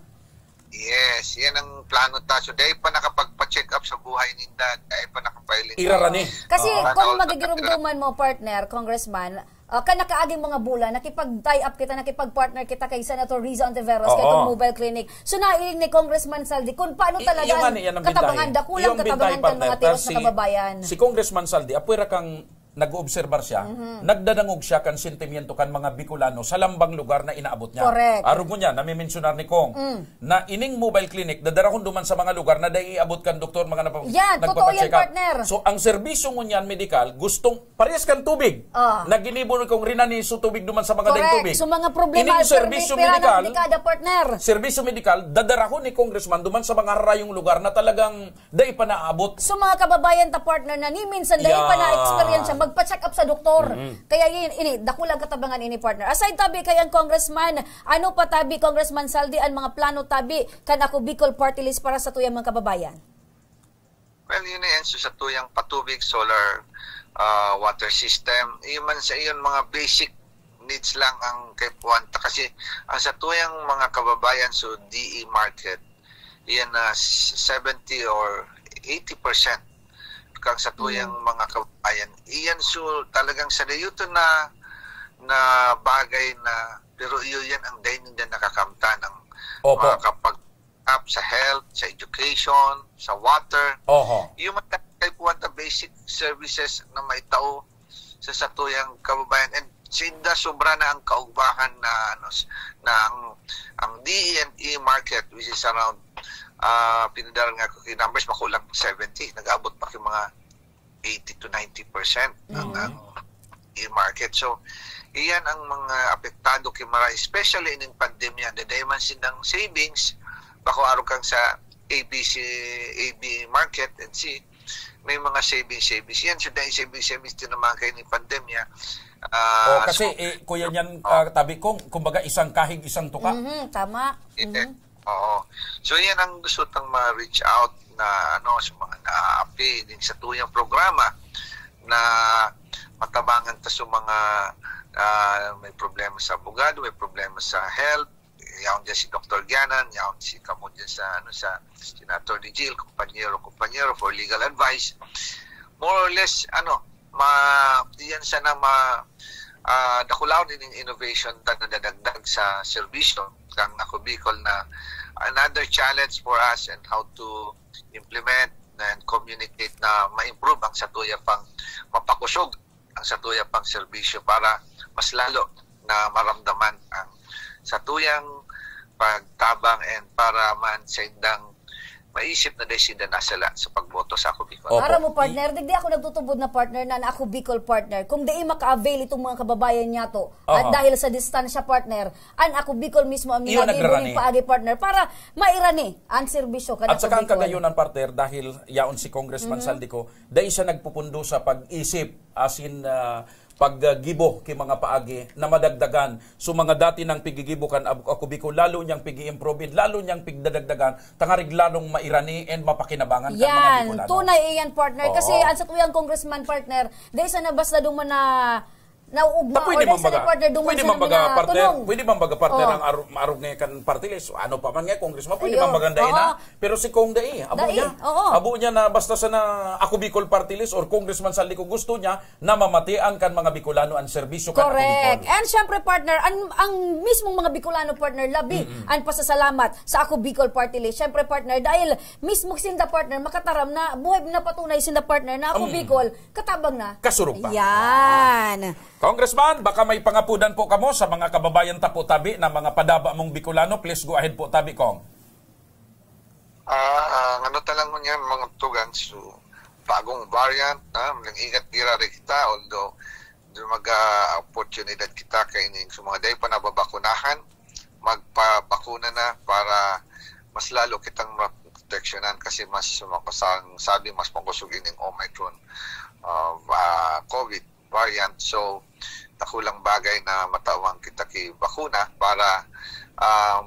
S: Yes, yan ang plano ta. So dahil pa nakapagpa-check up sa buhay ninda, dahil pa nakapailing.
D: Irarani.
C: Kasi kung magigirumduman mo, partner, congressman, kanakaaging mga bulan, nakipag-tie up kita, nakipag-partner kita kay Senator Riza Ontiveros, kay itong mobile clinic. So nailing ni Congressman Saldi, kung paano talaga katabangan, dakulang katabangan kan mga tiros na kababayan.
D: Si Congressman Saldi, apwera kang nag-obserbar siya, nagdadangog siya kan sentimiento kan mga Bicolano sa lambang lugar na inaabot niya.
C: Correct.
D: Arog mo niya, namimensionar ni Kong, na ining mobile clinic, dadarahon duman sa mga lugar na dahil iabot kan doktor, mga
C: yan, totoo yan, partner.
D: So, ang serbisyo mo niyan, medical, gustong, parehas kan tubig. Na ginibon kong rinani so tubig duman sa mga dahil tubig.
C: So, mga problema,
D: ining serbisyo medical,
C: partner.
D: Serbisyo medical, dadarahon ni Congressman duman sa mga rayong lugar na talagang dahil pa naabot.
C: So, mga kababayan ta partner na ni minsan dahil pa na-experience siya, magpa-check up sa doktor. Kaya ini, dakulang katabangan ini partner. Aside tabi kay ang Congressman, ano pa tabi Congressman Saldi ang mga plano tabi kan ako Bicol Party List para sa tuyang mga kababayan?
S: Well, yun na yan. So, sa tuyang patubig, solar, water system, iman sa iyon mga basic needs lang ang kay Puanta. Kasi ang sa tuyang mga kababayan, so DE market, yan na 70 or 80% kang sa tuyang mga kababayan. Iyan so talagang sa dayuto na bagay na pero iyon ang dining din nakakamta ng mga kapag-up sa health, sa education, sa water. Yung mga kay Puanta basic services na maitao sa tuyang kababayan. And sinda sobra na ang kaugbahan na ang DE&E market which is around pinadaran nga ko numbers makulang 70, nag-abot pa yung mga 80 to 90% ang e-market. So, iyan ang mga apektado kay Mara, especially in pandemya, na dahil man sinang savings, bako araw kang sa AB market and see, may mga savings. Yan, so dahil savings din naman kayo ng pandemya.
D: Kasi, kuya niyan, tabi kong, kumbaga isang kahig, isang tuka.
C: Tama.
S: Oo. So yan ang gusto tang ma-reach out na sa mga na-apply din sa tuyang programa na matabangan ta sa mga may problema sa abogado, may problema sa health. Yaon dyan si Dr. Gianan, yaon si Kamo dyan sa Senator ni Jill, kumpanyero for legal advice. More or less, diyan sana dakulaw din yung innovation na nadadagdag sa serbisyo kang ako Bicol na another challenge for us and how to implement and communicate na ma-improve ang satuya pang mapakusog ang satuya pang serbisyo para mas lalo na maramdaman ang satuyang pagtabang and para man sa indang maisip na dahil nasala sa pagboto sa ako Bicol.
C: Para mo partner, digdi ako nagtutubod na partner na ako Bicol partner. Kung di maka-avail itong mga kababayan niya to, at dahil sa distansya partner, an ako Bicol mismo ang minagibuling paagi partner para mairani ang serbisyo.
D: At saka ang kagayunan partner, dahil yaon si Congressman Saldico, dahil siya nagpupundo sa pag-isip as in paggibo kay mga paagi na madagdagan. So mga dati ng pigigibo kan ako Bicol, lalo niyang pigi-improve, lalo niyang pigdadagdagan, tangarig lalong mairani and mapakinabangan kan mga Bicolano.
C: Tunay iyan partner. Kasi ang sa tuyang Congressman partner, dahil sa nabas na duman na nauugma
D: pwede man baga partner ang arog nga kan party list. Ano pa man nga congressman, pwede man magandain na. Pero si Kong Dai, abo niya na basta sa na ako Bicol party list or Congressman Saldico gusto niya na mamatian kan mga Bicolano ang serbisyo kan ako Bicol.
C: And syempre partner, ang mismong mga Bicolano partner labi ang pasasalamat sa ako Bicol party list. Syempre partner, dahil mismo sinda partner makataram na buhay na patunay sinda partner na ako Bicol katabang na.
D: Kasurog pa.
C: Yan.
D: Congressman, baka may pangapudan po kamo sa mga kababayan tapo tabi na mga padaba mong Bicolano. Please go ahead po tabi Kong.
S: Ano talang mo niyan mga tugan so bagong variant malang ingat gira rin kita although mag-opportunidad kita kaining sa mga day pa nababakunahan magpabakuna na para mas lalo kitang proteksyonan kasi mas sabi mas pangkusugin ng Omicron COVID variant. So takulang bagay na matawang kita kay bakuna para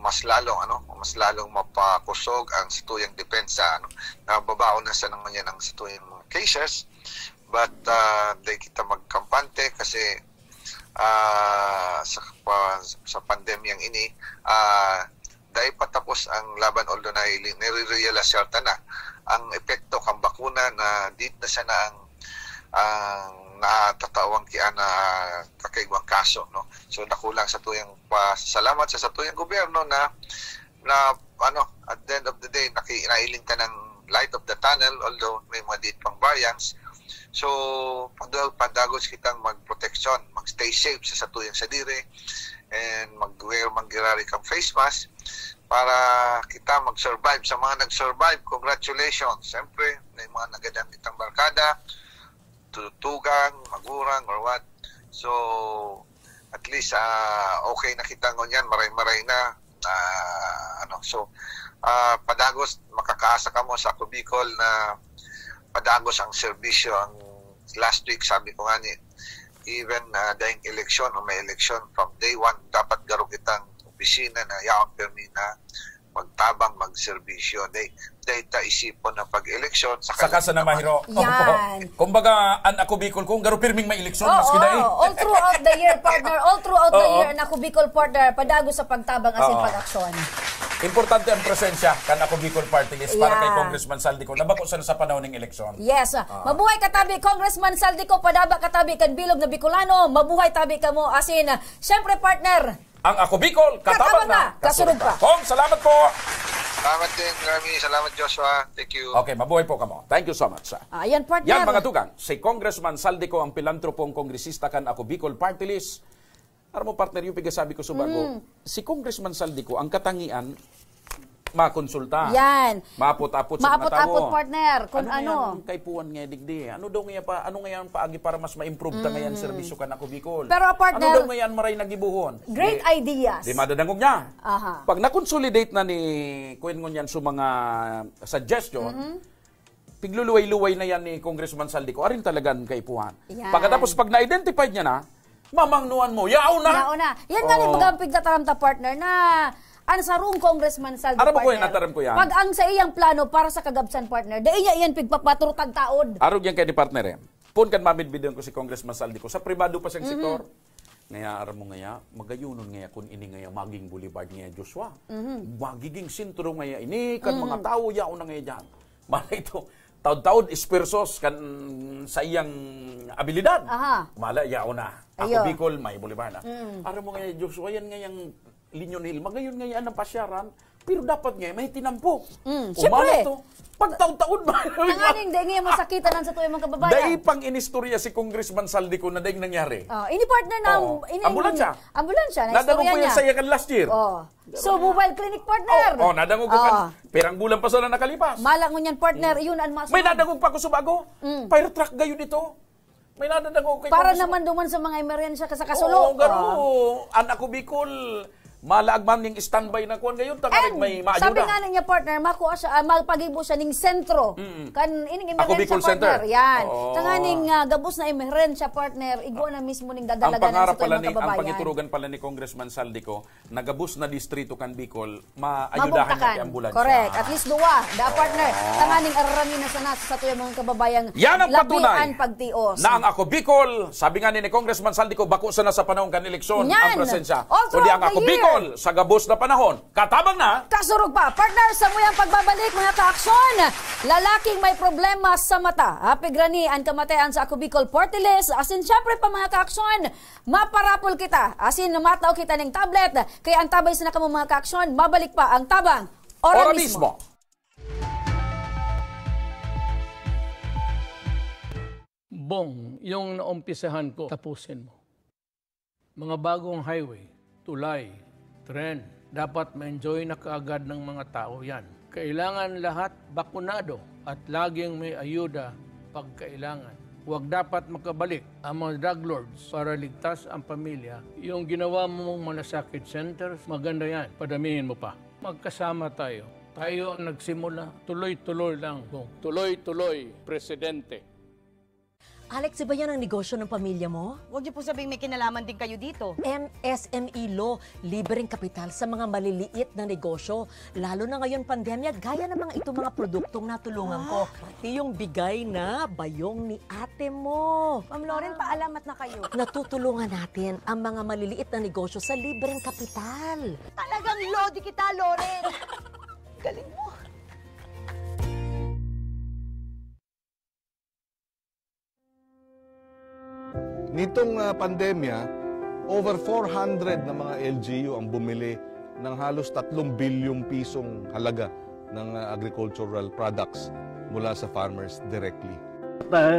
S: mas lalong mapakusog ang situyang depensa nababaon na sa naman yan ang situyang cases but di kita magkampante kasi sa pandemyang ini dahil patapos ang laban although nire-realize na ang epekto kang bakuna na dit na sana ang natatawang kian na kakaigwang kaso so nakulang sa tuyang pasalamat sa tuyang gobyerno na at the end of the day nailing ka ng light of the tunnel although may mga dit pang variants So, padagos kitang magproteksyon, magstay safe sa satuyang sadire, and mag-wear manggirari kang face mask para kita mag-survive. Sa mga nag-survive, congratulations. Siyempre, may mga nagadang kitang barkada, tutugang, magurang, or what. So, at least, okay na kita ngunyan, maray-maray na. So, padagos, makakaasa ka mo sa Ako Bicol na padagos ang serbisyo. Ang last week, sabi ko nga ni, even dahil eleksyon o may eleksyon, from day one, dapat garo kitang opisina na yaon permi na magtabang, magserbisyo. Dahil ta isipon na pag-eleksyon.
D: Saka sa namahiro.
C: Yan.
D: Kumbaga, an Ako Bicol, kung garo pirming may eleksyon, mas kiday.
C: All throughout the year, partner. All throughout the year, ang Ako Bicol, partner, padago sa pagtabang asin pag-aksyon.
D: Importante ang presensya kan Ako Bicol Party List para kay Congressman Saldico. Nabako sa panahon ng eleksyon.
C: Yes. Mabuhay katabi, Congressman Saldico, padaba katabi kan bilog na Bicolano. Mabuhay tabi ka mo. Asin, syempre, partner.
D: Ang Ako Bicol, katabang na, kasurog pa. Kong, salamat po.
S: Salamat din, Rami. Salamat, Joshua. Thank you.
D: Okay, mabuhay po kamo. Thank you so much.
C: Ayan, partner.
D: Yan, mga tugang. Si Congressman Saldico, ang pilantropong kongresista kan Ako Bicol Party List. Aram mo, partner, yung pigasabi ko subago, si Congressman Saldico, ang katangian, makonsulta.
C: Yan.
D: Maapot-apot sa mga tao.
C: Maapot-apot, partner. Kung
D: ano. Kay puwan nga digdi. Ano daw nga pa, ano ngayon paagi para mas ma-improve ta ngayon serbisyo kan Ako Bicol.
C: Pero, partner,
D: ano daw ngayon maray nagibuhon?
C: Great ideas.
D: Di madadangog niya.
C: Aha.
D: Pag na-consolidate na ni Kuyen ngunyan sa mga suggestion, pigluluway-luway na yan ni Congressman Saldico, arin talagang kay puwan. Pagkatapos pag na-identified niya na, mamangnuan mo, yaw na!
C: Yaw na. Yan nga ni magampig tataramta, partner, na ang sarong Congressman Saldico,
D: Aram ko
C: partner.
D: nataram ko yan.
C: Pag ang sa iyang plano para sa kagabsan, partner, dahil niya iyan pigpapaturutag taod.
D: Arog yan kay ni partner Pun kan mamid-bidyon ko si Congressman Saldico sa pribado pa siyang sektor. Ngaya aram mo ngaya, magayunon ngaya kung ini ngaya maging boulevard ngaya Joshua. Magiging sintro ngaya ini, kan mga tao yaw na ngaya dyan. Mala ito, taod-taod ispersos kan sa iyang abilidad. Mala yaw na. Ako Bicol, may boulevard na. Aram mo ngaya Joshua, yan ngayang Linyon Hill, magayon ngayon ang pasyaran, pero dapat ngayon may tinampok.
C: Siyempre.
D: To, pag taon-taon ba?
C: Nanganing, dahil ngayon masakitan sa tuwing mga kababayan.
D: Dahil pang inistorya si Congressman Saldico na dahil nangyari.
C: Ini partner na,
D: ambulansya.
C: Ambulansya, na
D: nadangog
C: istorya
D: ko
C: niya.
D: yan sa yakan last year.
C: So, mobile clinic partner.
D: Nadangog ko kan. Perang bulan pa sa nakalipas.
C: Malang ngunyan partner, yun ang mas.
D: May nadangog pa ko sa bago. Fire truck gayon ito. May nadangog kay
C: para naman duman sa mga emerensya sa kasulo.
D: An Ako Bicol, malaagman ning standby na kuan gayon tangalig may maayuda.
C: Sabi nga niya partner, makuha siya magpagibo siya ning sentro. Kan ining emerensya partner. Yan. Tanganing gabos na emerensya partner, igo na mismo ning dadalaganan sa tuwing mga kababayan.
D: Ang pangiturugan pala ni Congressman Saldico, nagabos na distrito kan Bicol, maayudahan niya kay ambulansya.
C: Correct. At least duwa, da partner. Tanganing ararami na sana sa tuwing mga kababayan.
D: Yan ang patunay
C: pagtios.
D: Na ang Ako Bicol, sabi nga ni Congressman Saldico, bako sana sa panahon kan eleksyon ang presensya. Kundi ang Ako Bicol sa gabos na panahon, katabang na,
C: kasurog pa. Partner, sa muyang pagbabalik mga kaaksyon, lalaking may problema sa mata. Pigrani ang kamatayan sa Ako Bicol Party List. Asin syempre pa mga kaaksyon, maparapol kita. Asin mataw kita ng tablet. Kaya ang tabay sa nakamo mga kaaksyon, mabalik pa ang tabang ora mismo.
L: Bong, yung naumpisahan ko, tapusin mo. Mga bagong highway, tulay, tren, dapat ma-enjoy na kaagad ng mga tao yan. Kailangan lahat bakunado at laging may ayuda pag kailangan. Huwag dapat makabalik ang mga drug lords para ligtas ang pamilya. Yung ginawa mong malasakit centers, maganda yan. Padamihin mo pa. Magkasama tayo. Tayo ang nagsimula. Tuloy-tuloy lang. Tuloy-tuloy, Presidente.
K: Alex, iba yan ang negosyo ng pamilya mo?
J: Huwag niyo po sabihin may kinalaman din kayo dito.
K: MSME Law, libreng kapital sa mga maliliit na negosyo. Lalo na ngayon pandemya, gaya ng mga itong mga produktong natulungan ko. Pati yung bigay na bayong ni ate mo.
J: Ma'am Lauren, paalamat na kayo.
K: Natutulungan natin ang mga maliliit na negosyo sa libreng kapital.
J: Talagang lodi kita, Lauren. Galing mo.
F: Nitong pandemya, over 400 na mga LGU ang bumili ng halos 3 bilyong pisong halaga ng agricultural products mula sa farmers directly.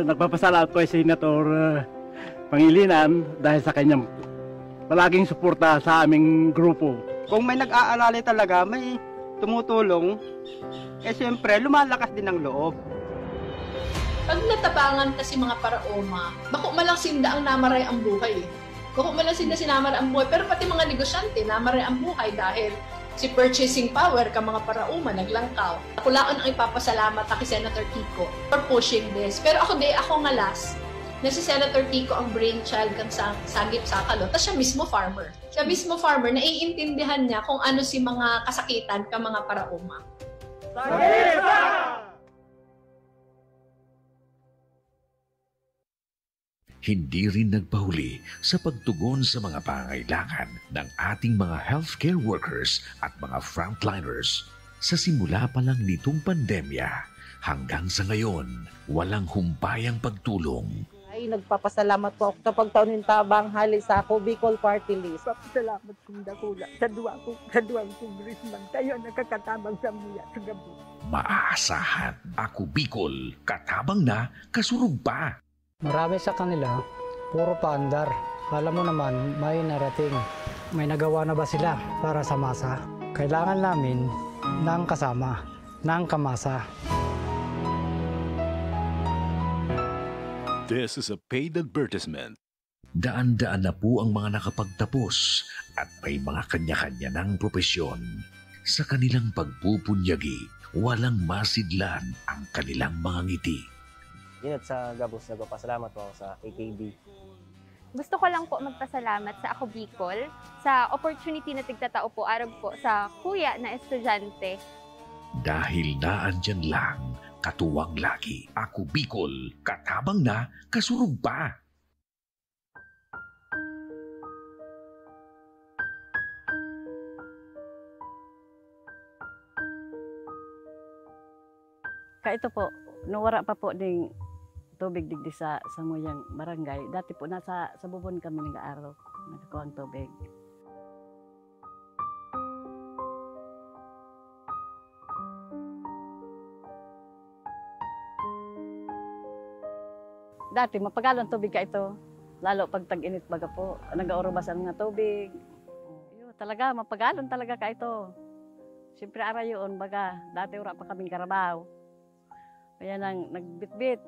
G: Nagpapasalamat po si Senator Pangilinan dahil sa kanyang palaging suporta sa aming grupo.
H: Kung may nag-aalala talaga, may tumutulong, siyempre lumalakas din ang loob.
I: Pag natabangan kasi mga paraoma, bako malang sinda ang namaray ang buhay. Bako malang sinda sinamar ang buhay, pero pati mga negosyante namaray ang buhay dahil si purchasing power ka mga paraoma naglangkaw. Kulaan ang ipapasalamat kay Senator Kiko for pushing this. Pero ako nga last, na si Senator Kiko ang brainchild kang sagip sakalo, tapos siya mismo farmer. Siya mismo farmer, naiintindihan niya kung ano si mga kasakitan ka mga paraoma.
M: Hindi rin nagpahuli sa pagtugon sa mga pangangailangan ng ating mga healthcare workers at mga frontliners. Sa simula pa lang nitong pandemya, hanggang sa ngayon, walang humpayang pagtulong.
T: Ay, nagpapasalamat po ako sa pagtaunin tabang hali sa ako, Bicol Party List.
J: Papasalamat kong dakula sa duwang congressman. Tayo nakakatabang sa muya sa gabi.
M: Maaasahan, ako Bicol, katabang na, kasurug pa.
U: Marami sa kanila, puro paandar. Alam mo naman, may narating. May nagawa na ba sila para sa masa? Kailangan namin ng kasama, ng kamasa.
A: This is a paid advertisement.
M: Daan-daan na po ang mga nakapagtapos at may mga kanya-kanya ng propesyon. Sa kanilang pagpupunyagi, walang masidlan ang kanilang mga ngiti.
V: Yun at sa Gabos, nagpapasalamat po ako sa AKB.
W: Gusto ko lang po magpasalamat sa Ako Bicol sa opportunity na tigtatao po araw po sa kuya na estudyante.
M: Dahil naandyan lang, katuwang lagi, Ako Bicol, katabang na, kasurug pa.
X: Ito po, nawara pa po ding tubig digdi sa Muyang Barangay. Dati po sa bubon kami nag-aaraw, nagkakuha ang tubig. Dati mapagalon tubig ka ito, lalo pag tag-init baga po, nag-aurubasan nga tubig. Talaga, mapagalon talaga ka ito. Siyempre ara yun baga, dati wala pa kaming karabaw. Kaya nang nagbitbit,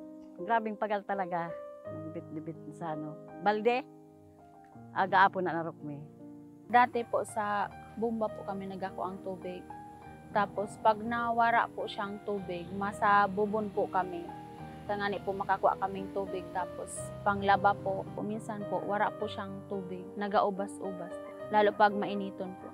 X: grabing pagal talaga. Nagbit-bit sa balde, aga-apo na narok mi.
Y: Dati po sa bumba po kami nagako ang tubig. Tapos pag nawara po siyang tubig, masa bubon po kami. Tangani po makakuha kaming tubig. Tapos panglaba po, minsan po wara po siyang tubig. Nagaubas-ubas. Lalo pag mainiton po.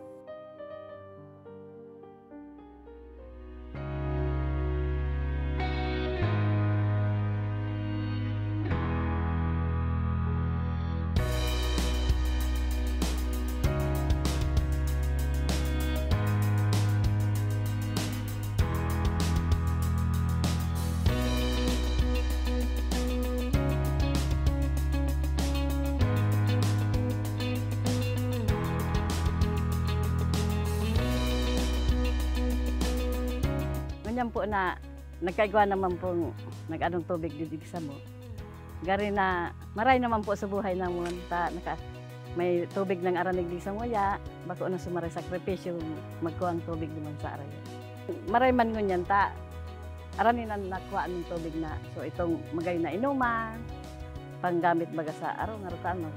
X: Ganyan po na nagkaigwa naman pong nag-anong tubig didig sa mo. Gari na maray naman po sa buhay namon may tubig ng aranig di sa moya, bako na sumaray sakripisyo magkuha ang tubig naman sa aray. Maray man ngunyan ta arani na nakuha ng tubig na so itong magay na inuman, panggamit baga sa araw nga rutaan mo.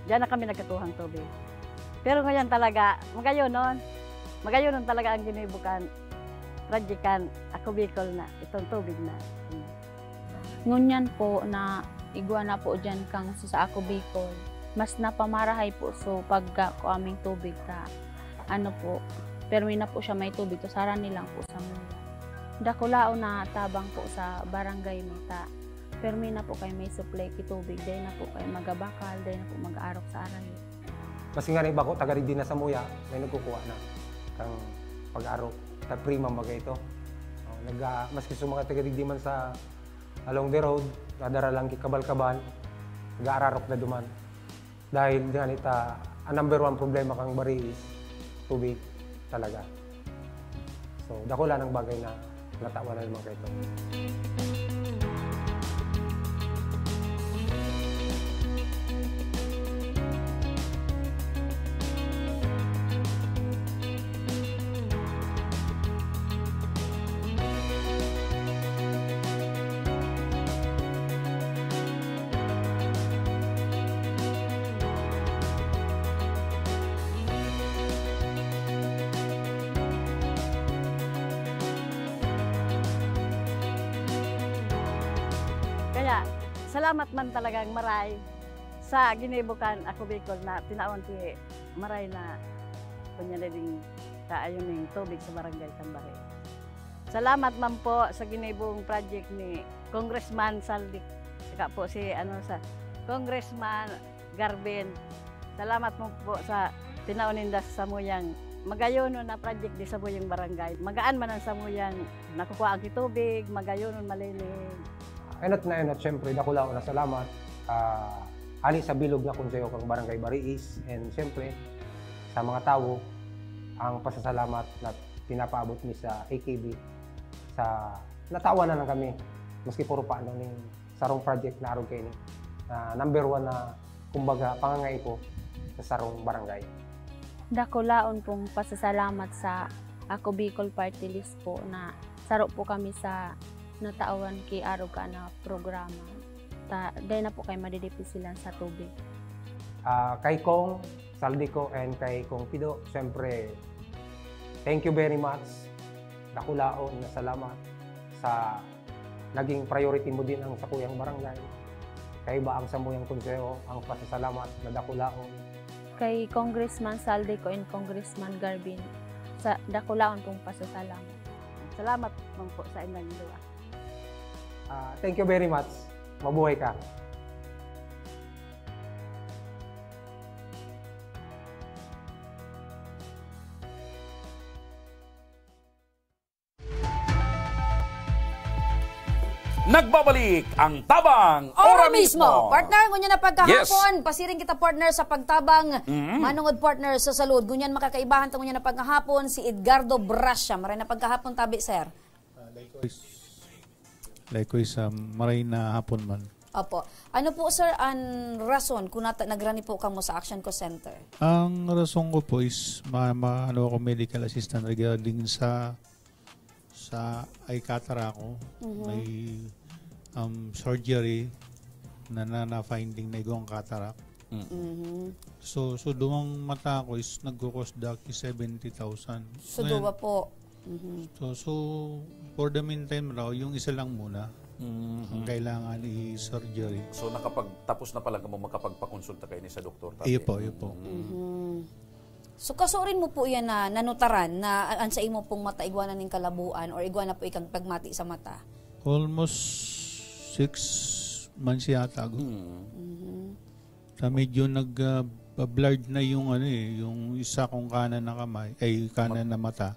X: Diyan na kami nagkakuhang tubig. Pero ngayon talaga magayon nun talaga ang ginibukan. Radjikan, Ako Bicol na, itong tubig na.
Y: Ngunyan po na igwa na po dyan kang sa Ako Bicol. Mas napamarahay po so pagka ko aming tubig ta. Ano po, permi na po siya may tubig to sara nilang po sa mula. Dakulao na tabang po sa barangay mita. Permi na po kay may supply ki tubig, day na po kay magabakal, day na po mag-aarok sa aray.
Z: Kasi nga rin bako, taga rin din na sa muya, may nagkukuha na kang pag-aarok. Prima magay ito. Maski mga taga-digdiman sa along the road, nadara lang kikabal-kabal, nag-aararok na duman. Dahil diyan ang number one problema kang bari is tubig talaga. So, dakula ng bagay na natawa na naman kayo.
X: salamat man talagang maray sa ginibukan ako Bicol na tinaon ti maray na kunya na ding kaayon ning tubig sa barangay Tambari. Salamat man po sa ginibong project ni Congressman Saldi, saka po si Congressman Garvin. Salamat mo po sa tinauninda sa Samuyang magayonon na project di sa Samuyang barangay. Magaan man ang Samuyang nakukuha ang tubig, magayonon malinig.
Z: Enot na enot, syempre, dakulao na salamat. Ali sa bilog na konseyo kang Barangay Bariis, and syempre, sa mga tao, ang pasasalamat na pinapaabot ni sa AKB sa natawa na lang kami, maski puro paano ni sarong project na arog kayo na number 1 na kumbaga pangangay ko sa sarong barangay.
Y: Dakulaon pong pasasalamat sa Ako Bicol Party List po na saro po kami sa natawan kay arog ka na programa. Dahil na po kayo madidipisilan sa tubig.
Z: Kay Kong Saldico and kay Kong Pido, siyempre, thank you very much. Dakulaon na salamat sa naging priority mo din ang Sakuyang Barangay. Kay ba ang Samuyang Konseho, ang pasasalamat na dakulaon.
Y: Kay Congressman Saldico and Congressman Garvin, sa dakulaon pong pasasalamat.
X: Salamat po sa inyong dua.
Z: Thank you very much. Mabuhay ka.
D: Nagbabalik ang Tabang Ora Mismo.
C: Partner, ngunyan na pagkahapon, pasiring kita partner sa pagtabang, manungod partner sa salud. Ngunyan makakaibahan ta ngunyan na pagkahapon si Edgardo Brasya. Maray na pagkahapon tabi, sir.
B: Likewise, maray na hapon man.
C: Opo. Ano po, sir, ang rason kung nagrani po kamo sa Action Co Center?
B: Ang rason ko po is ano ako medical assistant regarding sa ay cataract ko. May surgery na finding na igong cataract. So duwang mata ko is nagko-cost daki 70,000.
C: So duwa po.
B: So for the meantime raw, yung isa lang muna ang kailangan i-surgery.
D: So nakapagtapos na pala mo makapagpakonsulta kayo ni sa doktor?
B: Iyo po.
C: So kasurin mo po yan na nanutaran na ansa imo pong mata igwanan ng kalabuan or igwana po ikang pagmati sa mata?
B: Almost 6 months yata. Medyo nag-blurred na yung yung isa kong kanan na kamay, kanan na mata.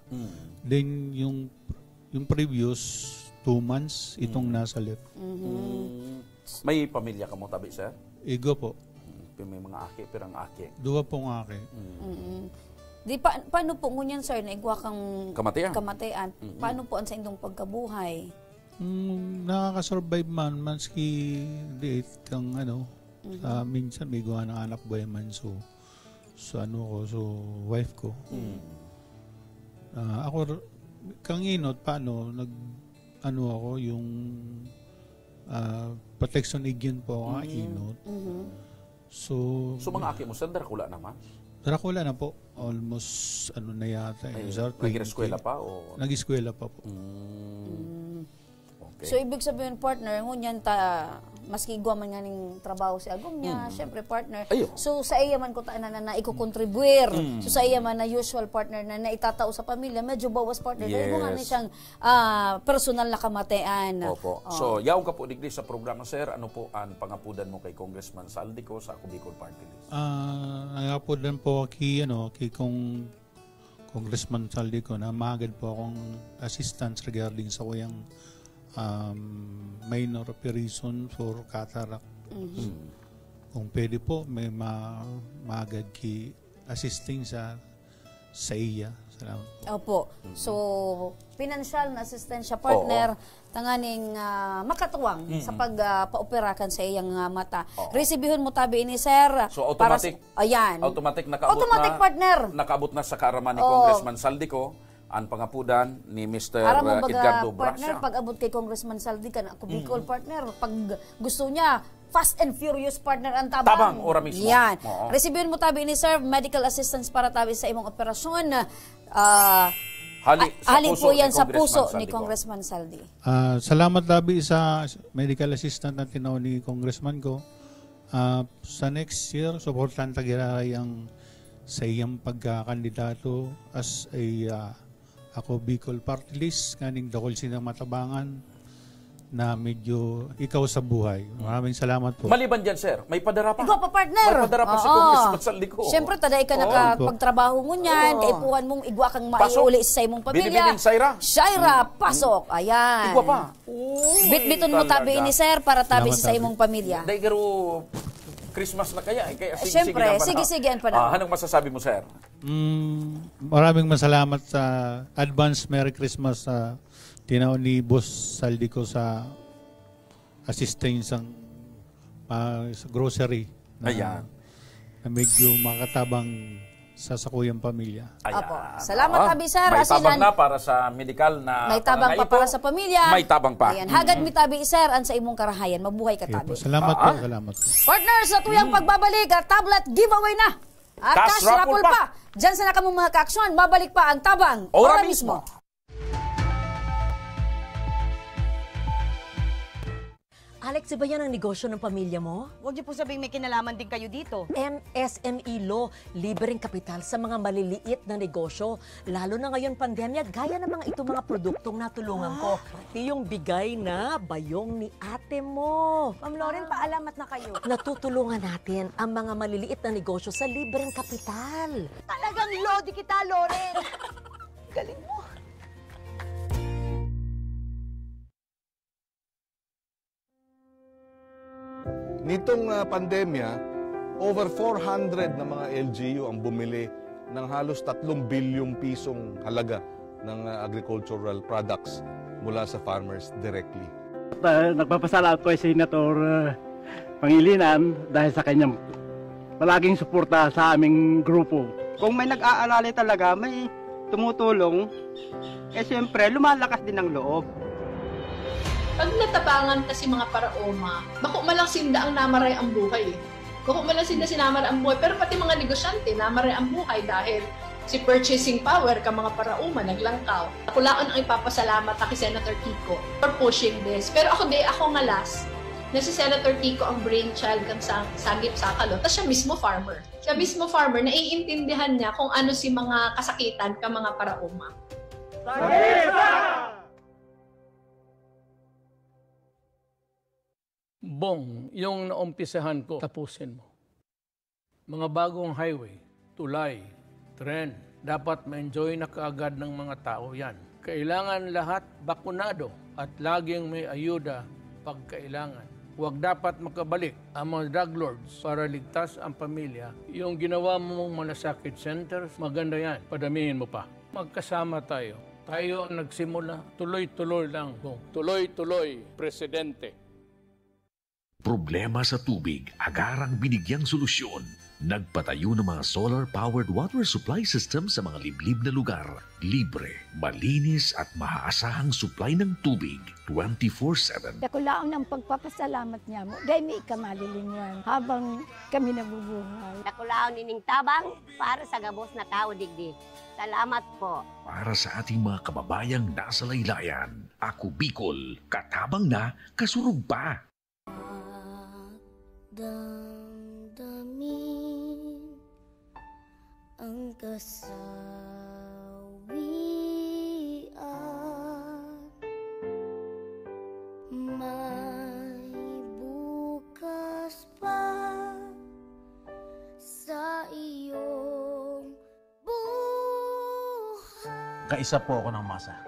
B: Then yung previous 2 months itong nasa left.
D: May pamilya ka mo tabi, sir?
B: Igo po.
D: May mga aki, pirang aki.
B: Duwa pong aki.
C: Di paano po ngunyan, sir, na igwa kang kamatayan? Paano po ang sa indong pagkabuhay?
B: Nakaka-survive man, manski date kang minsan may gawa ng anak boy man, so wife ko. Ako, kang inot, paano, ako, yung protection agent po ako, inot. So
D: mga aki mo, sir, Dracula naman?
B: Dracula na po. Almost, na yata.
D: Nag-eskwela pa?
B: Nag-eskwela pa po.
D: Okay.
C: So, ibig sabihin, partner, ngunyan maski igwa man nga ning trabaho si Agom niya, syempre, partner. So, sa iya man ko na iko-contribuir. So, sa iya man na usual partner na itatao sa pamilya, medyo bawas partner. Dahil nga ni siyang personal na kamatayan.
D: Opo. So, yaw ka po digdi sa programa, sir. Ano po ang pangapudan mo kay Congressman Saldico sa Ako Bicol Party List?
B: Nangapudan po kay Congressman Saldico na magad po akong assistance regarding sa kuyang minor operation for cataract. Kung pwede po, may magad ki assisting sa iya. Salamat po.
C: Opo. So, financial na assistensya partner, tanganing makatuwang sa pagpaoperakan sa iyang mata. Resibihon mo tabi ni sir.
D: So, automatic? Automatic nakaabot
C: automatic partner.
D: Nakaabot na sa kaaraman ni Congressman Saldico ang pangapudan ni Mr. Edgardo Brasya.
C: Partner, pag-abot kay Congressman Saldico, Ako Bicol partner, pag gusto niya, Fast and Furious partner ang tabang.
D: Tabang, ora mismo.
C: Yan. Resibihon mo tabi ni sir, medical assistance para tabi sa imong operasyon. Hali po yan sa puso
D: Congressman
C: ni
D: Saldico.
C: Congressman Saldi.
B: Salamat labi sa medical assistant na tinaw ni congressman ko. Sa next year, supportan tagiray ang sa iyang pagkakandidato as a ako Bicol Party List, kaning dakol sinang matabangan na medyo ikaw sa buhay. Maraming salamat po.
D: Maliban dyan, sir, may padara pa.
C: Ikaw pa, partner.
D: May padara pa si Congressman Saldico.
C: Siyempre, taday ka nakapagtrabaho mo niyan, kaipuhan mong igwa kang maiuli sa imong pamilya.
D: Binibinin, Shaira.
C: Shaira, pasok. Ayan.
D: Igwa pa.
C: Bitbiton mo tabi ni sir para tabi sa imong pamilya.
D: Dahil garo Christmas na kaya. Kaya
C: siyempre, sige ang panahon.
D: Anong masasabi mo, sir?
B: Maraming masalamat sa advance Merry Christmas sa tinaw ni Boss Saldico sa assistance sa grocery na medyo makatabang sa sakuyang pamilya.
C: Apo. Salamat tabi sir.
D: May tabang na para sa medical na
C: may tabang pa para sa pamilya.
D: May tabang pa.
C: Ayan. Hagad mi tabi sir an sa imong karahayan. Mabuhay ka tabi.
B: Salamat po. Salamat po.
C: Partners, sa tuyang pagbabalik, tablet giveaway na. At cash raffle pa. Diyan sa nakamong mga kaaksyon, babalik pa ang tabang. Ora mismo.
K: Alex, iba yan ang negosyo ng pamilya mo?
E: Huwag niyo po sabihin may kinalaman din kayo dito.
K: MSME Law, libreng kapital sa mga maliliit na negosyo. Lalo na ngayon pandemya, gaya ng mga itong mga produktong natulungan ko. Pati yung bigay na bayong ni ate mo.
E: Ma'am Lauren, paalamat na kayo.
K: Natutulungan natin ang mga maliliit na negosyo sa libreng kapital.
E: Talagang lodi kita, Lauren. Galing mo.
F: Nitong pandemya, over 400 na mga LGU ang bumili ng halos 3 bilyong pisong halaga ng agricultural products mula sa farmers directly.
G: Nagpapasalamat ko si Senator Pangilinan dahil sa kanyang palaging suporta sa aming grupo.
H: Kung may nag-aalala talaga, may tumutulong, siyempre lumalakas din ang loob.
I: Pag natabangan kasi mga paraoma, bako malang sinda ang namaray ang buhay. Bako malang sinda sinamar ang buhay, pero pati mga negosyante namaray ang buhay dahil si purchasing power ka mga paraoma naglangkaw. Ako lang ang ipapasalamat kay Senator Kiko for pushing this. Pero ako nga last, na si Senator Kiko ang brainchild kang Sagip Sakalo, tapos siya mismo farmer. Siya mismo farmer, naiintindihan niya kung ano si mga kasakitan ka mga paraoma.
L: Bong, yung naumpisahan ko, tapusin mo. Mga bagong highway, tulay, tren, dapat ma-enjoy na kaagad ng mga tao yan. Kailangan lahat bakunado at laging may ayuda pag kailangan. Huwag dapat makabalik ang mga drug lords para ligtas ang pamilya. Yung ginawa mong malasakit centers, maganda yan. Padamihin mo pa. Magkasama tayo. Tayo ang nagsimula. Tuloy-tuloy lang. Tuloy-tuloy, Presidente.
M: Problema sa tubig, agarang binigyang solusyon. Nagpatayo ng mga solar-powered water supply system sa mga liblib na lugar. Libre, malinis at maaasahang supply ng tubig 24/7.
J: Ako lang ng pagpapasalamat niya mo. Dahil may ikamalingan habang kami nabubuhay.
N: Ako lang nining tabang para sa gabos na tao digdig. Salamat po.
M: Para sa ating mga kababayang nasa laylayan, ako Bicol, katabang na, kasurug pa.
O: Damdamin ang kasawian, may bukas pa sa iyong buhay.
P: Kaisa po ako ng masa.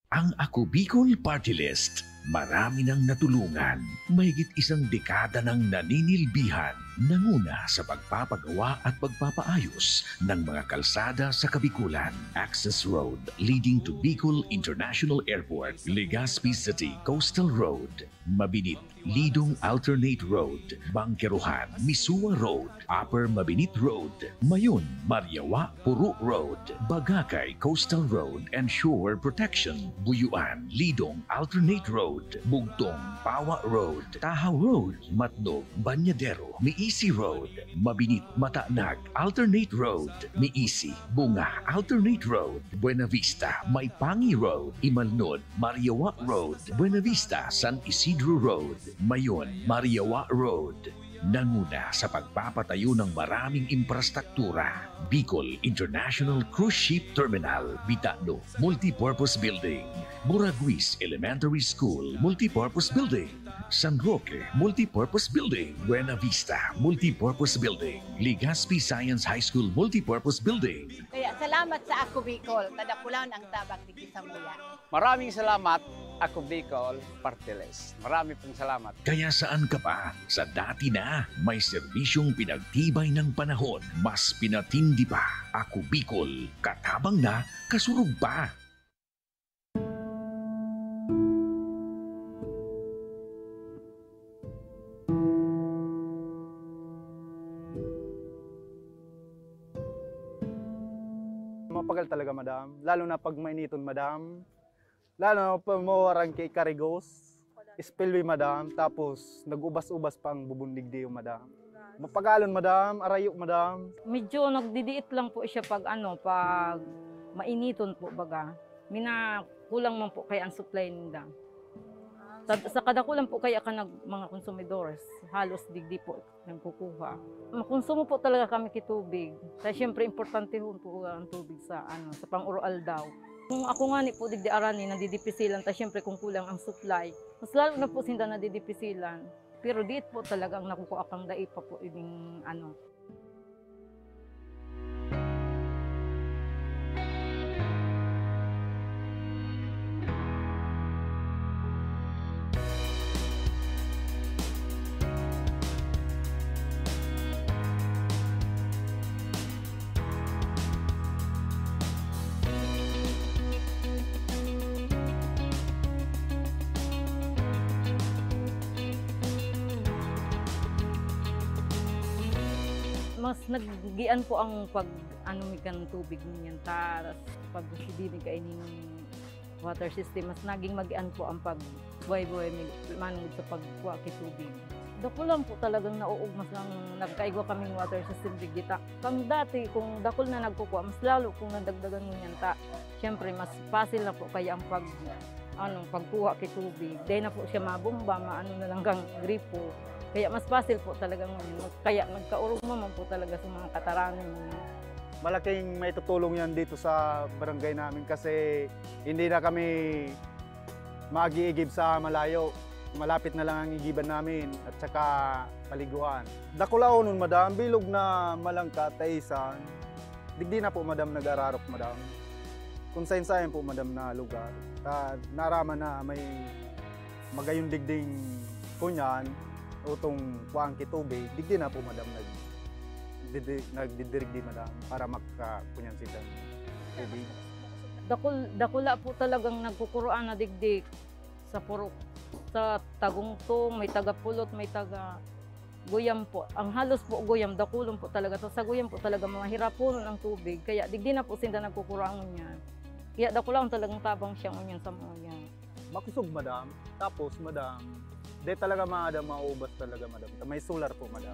M: Ang Ako Bicol Party List, marami nang natulungan, mahigit 1 dekada nang naninilbihan, nanguna sa pagpapagawa at pagpapaayos ng mga kalsada sa Kabikulan. Access Road leading to Bicol International Airport, Legazpi City Coastal Road, Mabinit, Lidong Alternate Road, Bangkeruhan, Misua Road, Upper Mabinit Road, Mayon, Mariawa, Puru Road, Bagakay Coastal Road and Shore Protection, Buyuan, Lidong Alternate Road, Road, Bugtong, Pawa Road, Tahaw Road, Matnog, Banyadero, Miisi Road, Mabinit, Matanag, Alternate Road, Miisi, Bunga, Alternate Road, Buena Vista, Maipangi Road, Imalnod, Mariawa Road, Buena Vista, San Isidro Road, Mayon, Mariawa Road. Nanguna sa pagpapatayo ng maraming infrastruktura. Bicol International Cruise Ship Terminal, Bitano, Multipurpose Building, Buraguis Elementary School, Multipurpose Building, San Roque, Multipurpose Building, Buena Vista, Multipurpose Building, Legazpi Science High School, Multipurpose Building.
P: Kaya salamat sa Ako Bicol, tadapulan ang tabak di sa muya.
Q: Maraming salamat, Ako Bicol Party List. Marami pong salamat.
M: Kaya saan ka pa? Sa dati na, may serbisyong pinagtibay ng panahon, mas pinatindi pa. Ako Bicol, katabang na, kasurug pa.
R: Mapagal talaga, madam. Lalo na pag mainiton, madam. Lalo na pag mawarang kay Karigos, spillway, madam. Tapos nag-ubas-ubas pang bubundig diyo, madam. Mapagalon, madam. Arayo, madam.
S: Medyo nagdidiit lang po siya pag pag mainiton po baga. Kulang man po kaya ang supply nila. Sa kada kulang po kaya ka mga konsumidores, halos digdi po nagkukuha. Makonsumo po talaga kami kitubig. Kaya siyempre importante po ang tubig sa pang-oral daw. Kung ako nga ni po digdi arani nadidipisilan, ta siyempre kung kulang ang supply, mas lalo na po sinda nadidipisilan. Pero diit po talaga ang nakukuha kang dai pa po ibing mas naggian po ang mikan tubig niyan ta pag sidinig ka ining water system mas naging magian po ang pag buhay-buhay manungod sa pagkuha ki tubig. Dako lang po talagang nauugmas lang nagkaigwa kaming water system digita. Kung dati kung dakol na nagkukuha mas lalo kung nadagdagan mo niyan ta. Siyempre mas fácil na po kaya ang pagkuha ki tubig. Dahil na po siya mabomba, na lang kang gripo. Kaya mas fácil po talaga ngayon. Kaya nagkaurog naman po talaga sa mga kataranan.
R: Malaking may tutulong yan dito sa barangay namin kasi hindi na kami mag-iigib sa malayo. Malapit na lang ang igiban namin at saka paliguan. Dakulao nun, madam, bilog na malangka, taisan. Digdi na po, madam, nag-ararok, madam. Kung sayin-sayin po, madam, na lugar. Naraman na may magayong digding kunyan, utong kuangki tubig, digdi na po, madam, nagdidirigdi, madam, para makakunyan silang tubig.
S: Dakula po talagang nagkukuruan na digdig sa purok. Sa Tagungtong, may taga Pulot, may taga Guyam po. Ang halos po Guyam, dakulong po talaga. Sa Guyam po talaga mahirap po ang tubig. Kaya digdi na po sinda nagkukuruan niya. Kaya dakulang talagang tabang siya ngunyan sa mga.
R: Makusog, madam. Tapos, madam, di talaga maubas talaga, madam. May solar po, madam.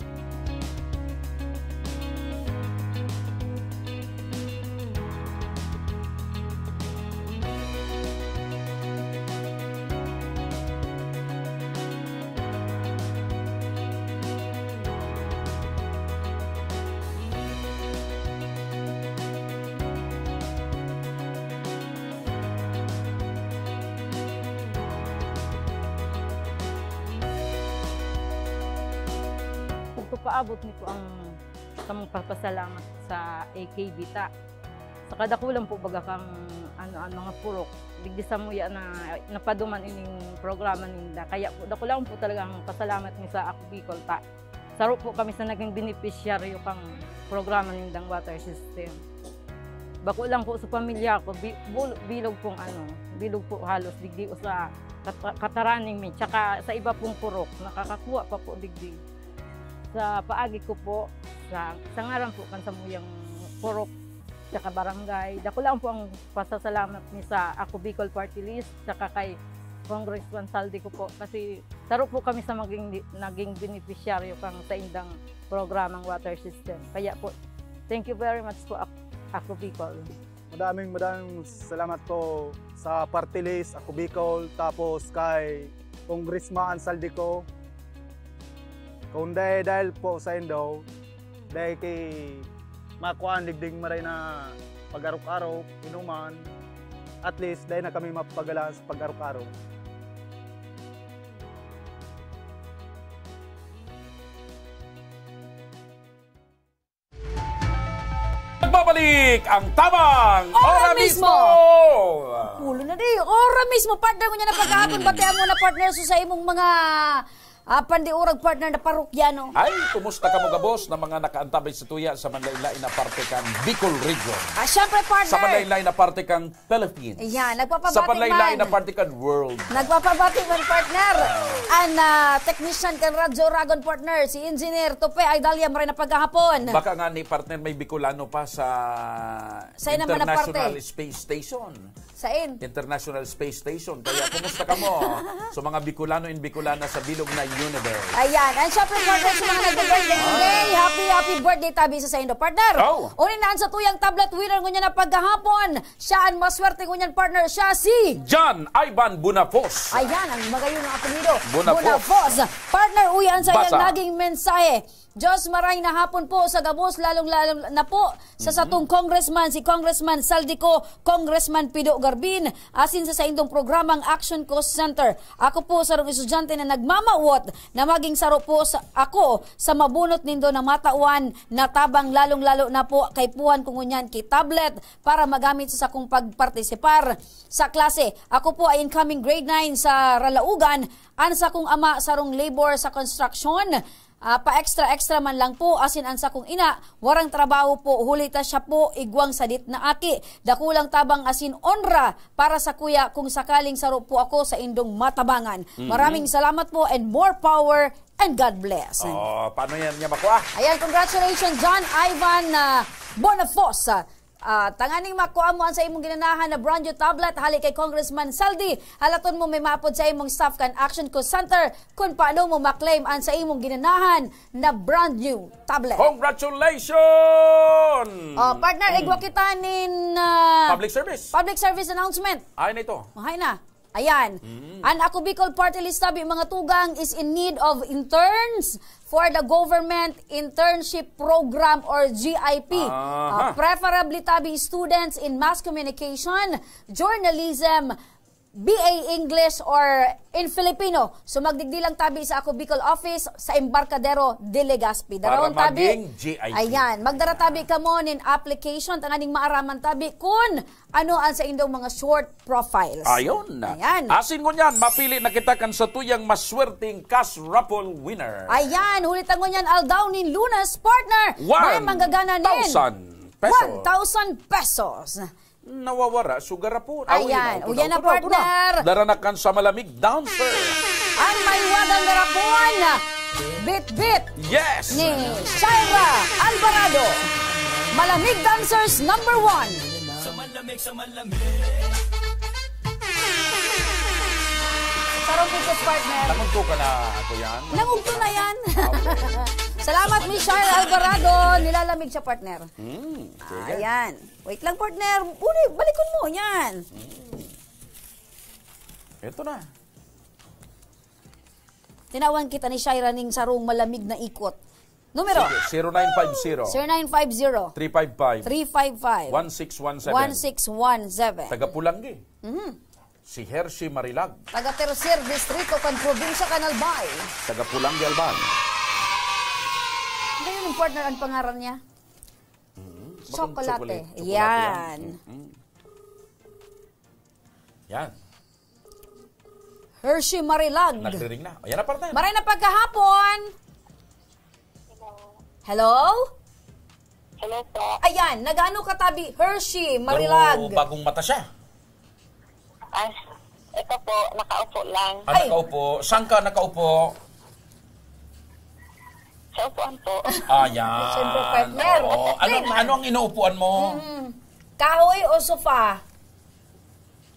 S: Paabot nito ang kamong papasalamat sa AKB ta. Sa kada kulang po baga kang mga purok digdi sa muya na napaduman ining programa ninda. Kaya po dako lang po talagang pasalamat ni sa Ako Bicol ta. Saro po kami sa naging beneficiaryo kang programa nindang water system. Bako lang po sa pamilya ko bilog pong bilog po halos digdi sa kataraning mi tsaka sa iba pong purok nakakakuha pa po digdi. Sa paagi ko po, sa ngaran po kan sa muyang purok, tsaka barangay. Dako lang po ang pasasalamat ni sa Ako Bicol Party List, tsaka kay Congressman Saldi ko po kasi taro po kami sa naging beneficiaryo kang sa indang programang water system. Kaya po, thank you very much po Ako Bicol.
R: Maraming salamat po sa party list Ako Bicol, tapos kay Congressman Saldi ko. Kung dahil po sa indo, dahil kay makuhaan digdig maray na pag-araw-araw, inuman, at least dahil na kami mapagalaan sa pag-araw-araw.
D: Nagbabalik ang tamang Ora Mismo!
C: Pulo na di. Ora mismo, partner ko niya na pagkahapon. Batean mo na partner sa imong mga pandiurag partner na parukyano.
D: Ay, kumusta ka mo gabos na mga nakaantabay sa tuya sa manlain-lain na parte kang Bicol Region?
C: Syempre partner.
D: Sa manlain-lain na parte kang Philippines.
C: Ayan, nagpapabati
D: sa manlain-lain na parte kang World.
C: Nagpapabati man partner. Ang technician kan Radyo Ragon partner, si Engineer Tope Aidalia maray na pagkahapon.
D: Baka nga ni partner may Bicolano pa sa International Space Station.
C: Sain?
D: International Space Station. Kaya kumusta ka mo? So mga Bicolano and Bicolana sa bilog na universe.
C: Ayan. And syempre, partner, sa mga nag-birthday today, happy birthday tabi sa indo, partner.
D: Oh.
C: Uninaan sa tuyang tablet winner ko niya na pagkahapon. Siya ang maswerte ko niyan, partner. Siya si
D: John Ivan Bunafos.
C: Ayan, ang magayon ng apelido.
D: Bunafos.
C: Partner, uyan sa iyang
D: Basa.
C: naging mensahe. Diyos maray na hapon po sa gabos, lalong-lalong na po sa satong congressman, si Congressman Saldico, Congressman Pido Garbin, asin sa indong programang Action Coast Center. Ako po sa rong estudyante na nagmamawot na maging saro po ako sa mabunot nindo na matauan na tabang lalong-lalo na po kay puhan ko ngunyan kay tablet para magamit sa akong pagpartisipar sa klase. Ako po ay incoming grade 9 sa Ralaugan, ansa kong ama sa rong labor sa construction. Pa-extra man lang po, asin ansa kong ina, warang trabaho po, hulita siya po, igwang sadit na aki. Dakulang tabang asin onra para sa kuya kung sakaling saro po ako sa indong matabangan. Maraming salamat po and more power and God bless.
D: Oh, paano yan niya makuha?
C: Ayan, congratulations John Ivan Bonafos. Tanganing makuha mo sa imong ginanahan na brand new tablet hali kay Congressman Saldi. Halaton mo may maapod sa imong staff kan Action Coast Center kung paano mo maklaim ang sa imong ginanahan na brand new tablet.
D: Congratulations!
C: Partner, igwa kita nin public service announcement.
D: Ay na ito.
C: Mahay na. Ayan. Ang Ako Bicol Party List tabi mga tugang is in need of interns for the Government Internship Program or GIP. Preferably tabi students in mass communication, journalism, BA English or in Filipino. So magdigdilang tabi sa Ako Bicol office sa Embarcadero de Legazpi.
D: Para maging GIP.
C: Ayan, magdaratabi ka mo nin application tanganing maaraman tabi kun ano ang sa indong mga short profiles.
D: Ayon na.
C: Ayan.
D: Asin ko niyan, mapili na kita kan sa tuyang maswerteng cash raffle winner.
C: Ayan, hulitan ko niyan Aldaunin Lunas partner. May manggagana nin
D: 1,000 pesos.
C: 1,000 pesos.
D: Nawawara, sugar po.
C: Ayan, uyan na partner.
D: Daranakan sa malamig dancer.
C: Ang may wadang garapon. Bit-bit.
D: Yes.
C: Ni Shaira Alvarado. Malamig Dancers number 1.
A: Sa malamig.
C: Sarong pisos partner.
D: Nangugto ka na ako yan.
C: Nangugto na yan. Salamat Miss Shaira Alvarado. Nilalamig siya partner. Ayan. Wait lang partner. Balikon mo. Yan.
D: Ito na.
C: Tinawan kita ni Shaira ning sarong malamig na ikot. Numero?
D: 0950.
C: 0950.
D: 355.
C: 355.
D: 1617.
C: 1617.
D: Taga-Pulanggi. Si Hershey Marilag.
C: Taga-Tercer Distrito kan Probinsya Canalbay.
D: Taga-Pulanggi Alban.
C: Ngayon yung partner ang pangaran niya? Chocolate. Yan.
D: Yan.
C: Hershey Marilag.
D: Nagriring na. Ayan na partner.
C: Maray na pagkahapon. Hello?
T: Hello po.
C: Ayan, nagano katabi Hershey Marilag.
D: Pero bagong mata siya.
T: Ay, ito po, nakaupo lang.
D: Nakaupo. Saan ka nakaupo?
T: Sa upuan po.
D: Ayan.
C: Siyempre, partner.
D: Ano ang inuupuan mo?
C: Kahoy o sofa?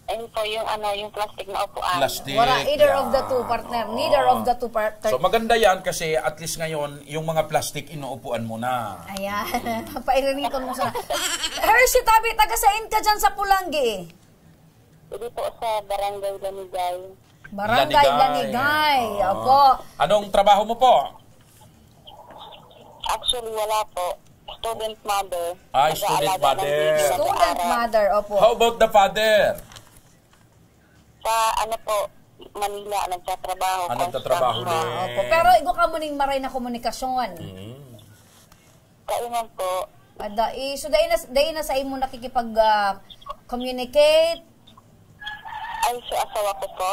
T: Ayun po yung yung plastic na upuan.
D: Plastic.
C: Wala, either
D: yeah.
C: of the two, partner. Neither of the two, partner.
D: So maganda yan kasi at least ngayon, yung mga plastic inuupuan mo na.
C: Ayan, pairiniton mo sana. Hershey, tabi, taga-sain ka dyan sa Pulangi?
T: Hindi po sa Barangay Lanigay.
C: Barangay Lanigay. Opo.
D: Anong trabaho mo po?
T: Actually, wala po. Student mother.
D: Student mother.
C: Student mother, opo.
D: How about the father?
T: Sa po, Manila, nagtatrabaho.
D: Nagtatrabaho din.
C: Opo. Pero igo ka mo ning maray na komunikasyon.
T: Kainan po.
C: So, dahil na sa imo nakikipag-communicate?
T: Ay, sa asawa ko po.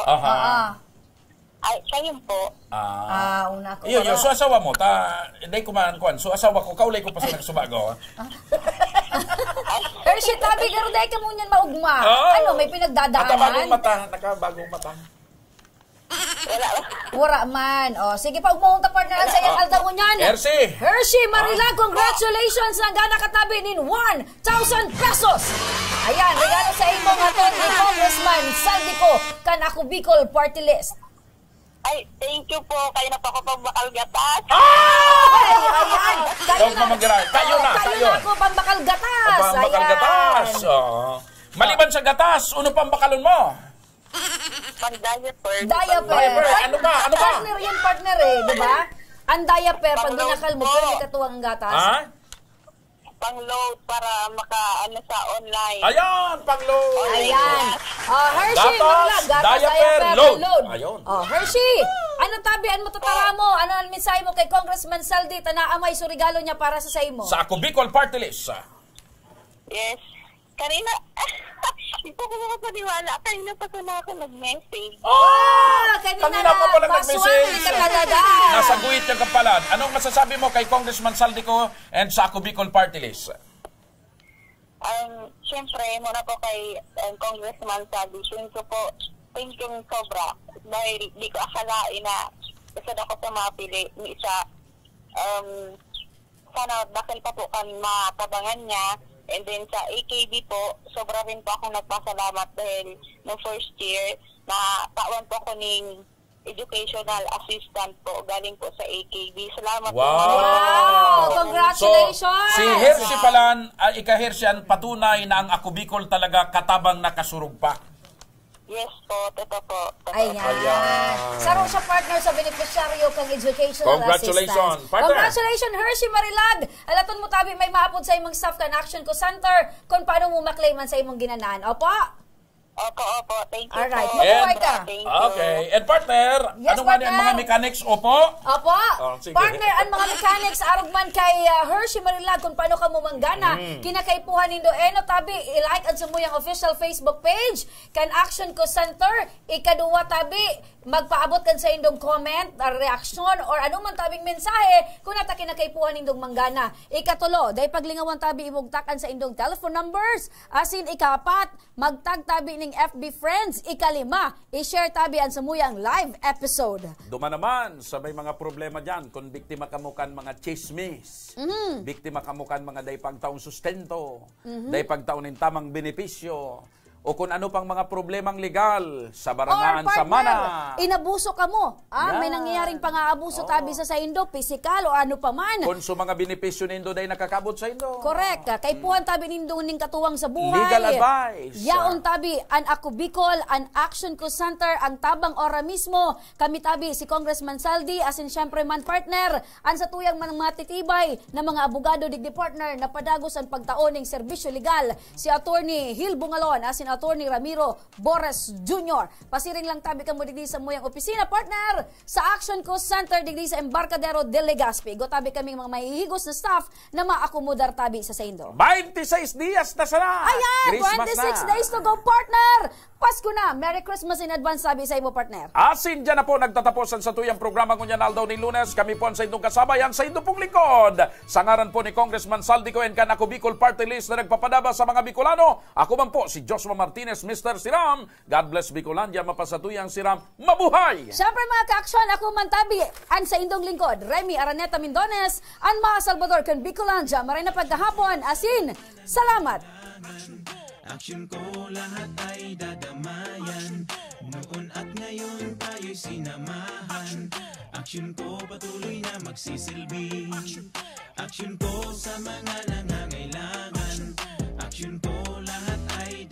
T: Ay, kayo po.
C: Una ko.
D: Iyo, so asawa mo, hindi ko kuan. So asawa ko, kaulay ko pa sa nagsubago.
C: Hershey, tabi, garo dahil ka mo niyan maugma. May pinagdadaanan?
D: Nakabagong mata, nakabagong mata.
C: Wala man. Sige pa, ugmahong partner sa iyang alda mo niyan. Hershey Marilag, congratulations na gana katabi nin 1,000 pesos. Ayan, regalo sa imo nga ni Congressman Saldico kan Ako Bicol Party List.
T: Ay, thank you po. Kayo na pa ako pambakal gatas.
C: Ayan.
D: Kayo na
C: ako pambakal gatas.
D: Pambakal gatas. Maliban sa gatas, ano pambakalon mo?
T: Pang-diaper.
C: Diaper.
D: Ano ba?
C: Partner yan, partner di ba? Ang diaper, pag binakal mo, pwede katuwang ang gatas.
T: Pang-load para sa online.
D: Ayan, pang-load.
C: Ayan. Hershey, gatas, diaper, load.
D: Ayun.
C: Hershey, ano tabihan mo tatara mo? Ano ang mensahe mo kay Congressman Saldi? Tanaamay so regalo niya para sa mo?
D: Sa Ako Bicol Party List.
T: Yes. Kanina, hindi ko makapaniwala. Kanina pa ako nag-message.
D: Kanina ka pala nag-message. Nasa guhit yung kapalan. Anong masasabi mo kay Congressman Saldico and sa Ako Bicol Party List?
T: Siyempre, muna po kay Congressman Saldico, thank you sobra. Dahil di ko akalain na isa ako sa mapili ni isa. Sana bakal pa po kan matabangan niya. And then sa AKB po, sobra rin po akong nagpasalamat dahil no first year, na tawan po ako ng educational assistant po, galing po sa AKB. Salamat po.
C: Wow! Congratulations!
D: So, si Hershey Palan, ika-Hershey, patunay na ang Ako Bicol talaga katabang nakasurog pa.
T: Yes po, totoo po.
C: Ayan. Saro siya partner sa beneficiaryo kang educational
D: Congratulations,
C: assistance.
D: Partner.
C: Congratulations, Hershey Marilag. Alaton mo tabi may maapod sa imong staff kan Action Ko Center kung paano mo maklaiman sa imong ginanan. Opo?
T: Opo. Thank you.
C: Alright, mabuhay ka.
D: Okay. And partner,
C: yes,
D: ano nga ang mga mechanics? Opo?
C: Partner, ang mga mechanics, arog man kay Hershey Marilag kung paano ka mumanggana. Kinakaipuhan nindo tabi, i-like at sumuyang official Facebook page kan Action Ko Center. Ikaduwa tabi, magpaabot kan sa indong comment, reaksyon, or anong man tabing mensahe kung nata kinakaipuhan indong manggana. Ikatulo, dahil paglingawan tabi imugtakan sa indong telephone numbers. Asin ikapat, magtag tabi ning FB friends. Ikalima, i-share tabi ang sumuyang live episode.
D: Duma naman sa may mga problema dyan, kung biktima kamukan mga chismis, biktima kamukan mga day pagtaong sustento, day pagtaong ng tamang benepisyo, o kung ano pang mga problemang legal sa barangaan sa mana.
C: Inabuso ka mo. May nangyayaring pang-aabuso tabi sa indo, physical o ano pa man.
D: Kung sa mga benepisyo nindo day nakakabot sa indo.
C: Correct. Kay puhan tabi nindo ning katuwang sa buhay.
D: Legal advice.
C: Yaon tabi, ang Ako Bicol, ang Action Ko Center, ang tabang ora mismo. Kami tabi, si Congressman Saldi, asin syempre man partner, ang sa tuyang man matitibay na mga abogado digdi partner na padagos ang pagtaon ng serbisyo legal. Si Attorney Hil Bungalon, asin Attorney Ramiro Boras Jr. Pasiring lang tabi ka mo digdi sa muyang opisina, partner, sa Action Ko Center digdi sa Embarcadero de Legazpi. Go tabi kaming mga mahihigos na staff na maakomodar tabi sa Saindo.
D: 26 días na sana!
C: Ayan!
D: Christmas
C: 26 days to go, partner! Pasko na! Merry Christmas in advance, sabi sa imo, partner.
D: Asin dyan na po nagtataposan sa tuyang programa ngunyan aldaw ni Lunes. Kami po ang sa indong kasabayan, sa indong pong likod. Sa ngaran po ni Congressman Saldico and kan Ako Bicol Party List na nagpapadaba sa mga Bicolano. Ako man po si Joshua Martinez, Mr. Siram. God bless Bicolandia, mapasatuyang Siram. Mabuhay!
C: Siyempre mga ka-aksyon, ako man tabi, ang sa indong lingkod, Remy Araneta Mindones, ang mga Salvador kan Bicolandia, maray na pagkahapon, asin, salamat!
A: Aksyon ko lahat ay dadamayan. Noon at ngayon tayo'y sinamahan. Aksyon ko patuloy na magsisilbi. Aksyon ko sa mga nangangailangan. Aksyon ko lahat ay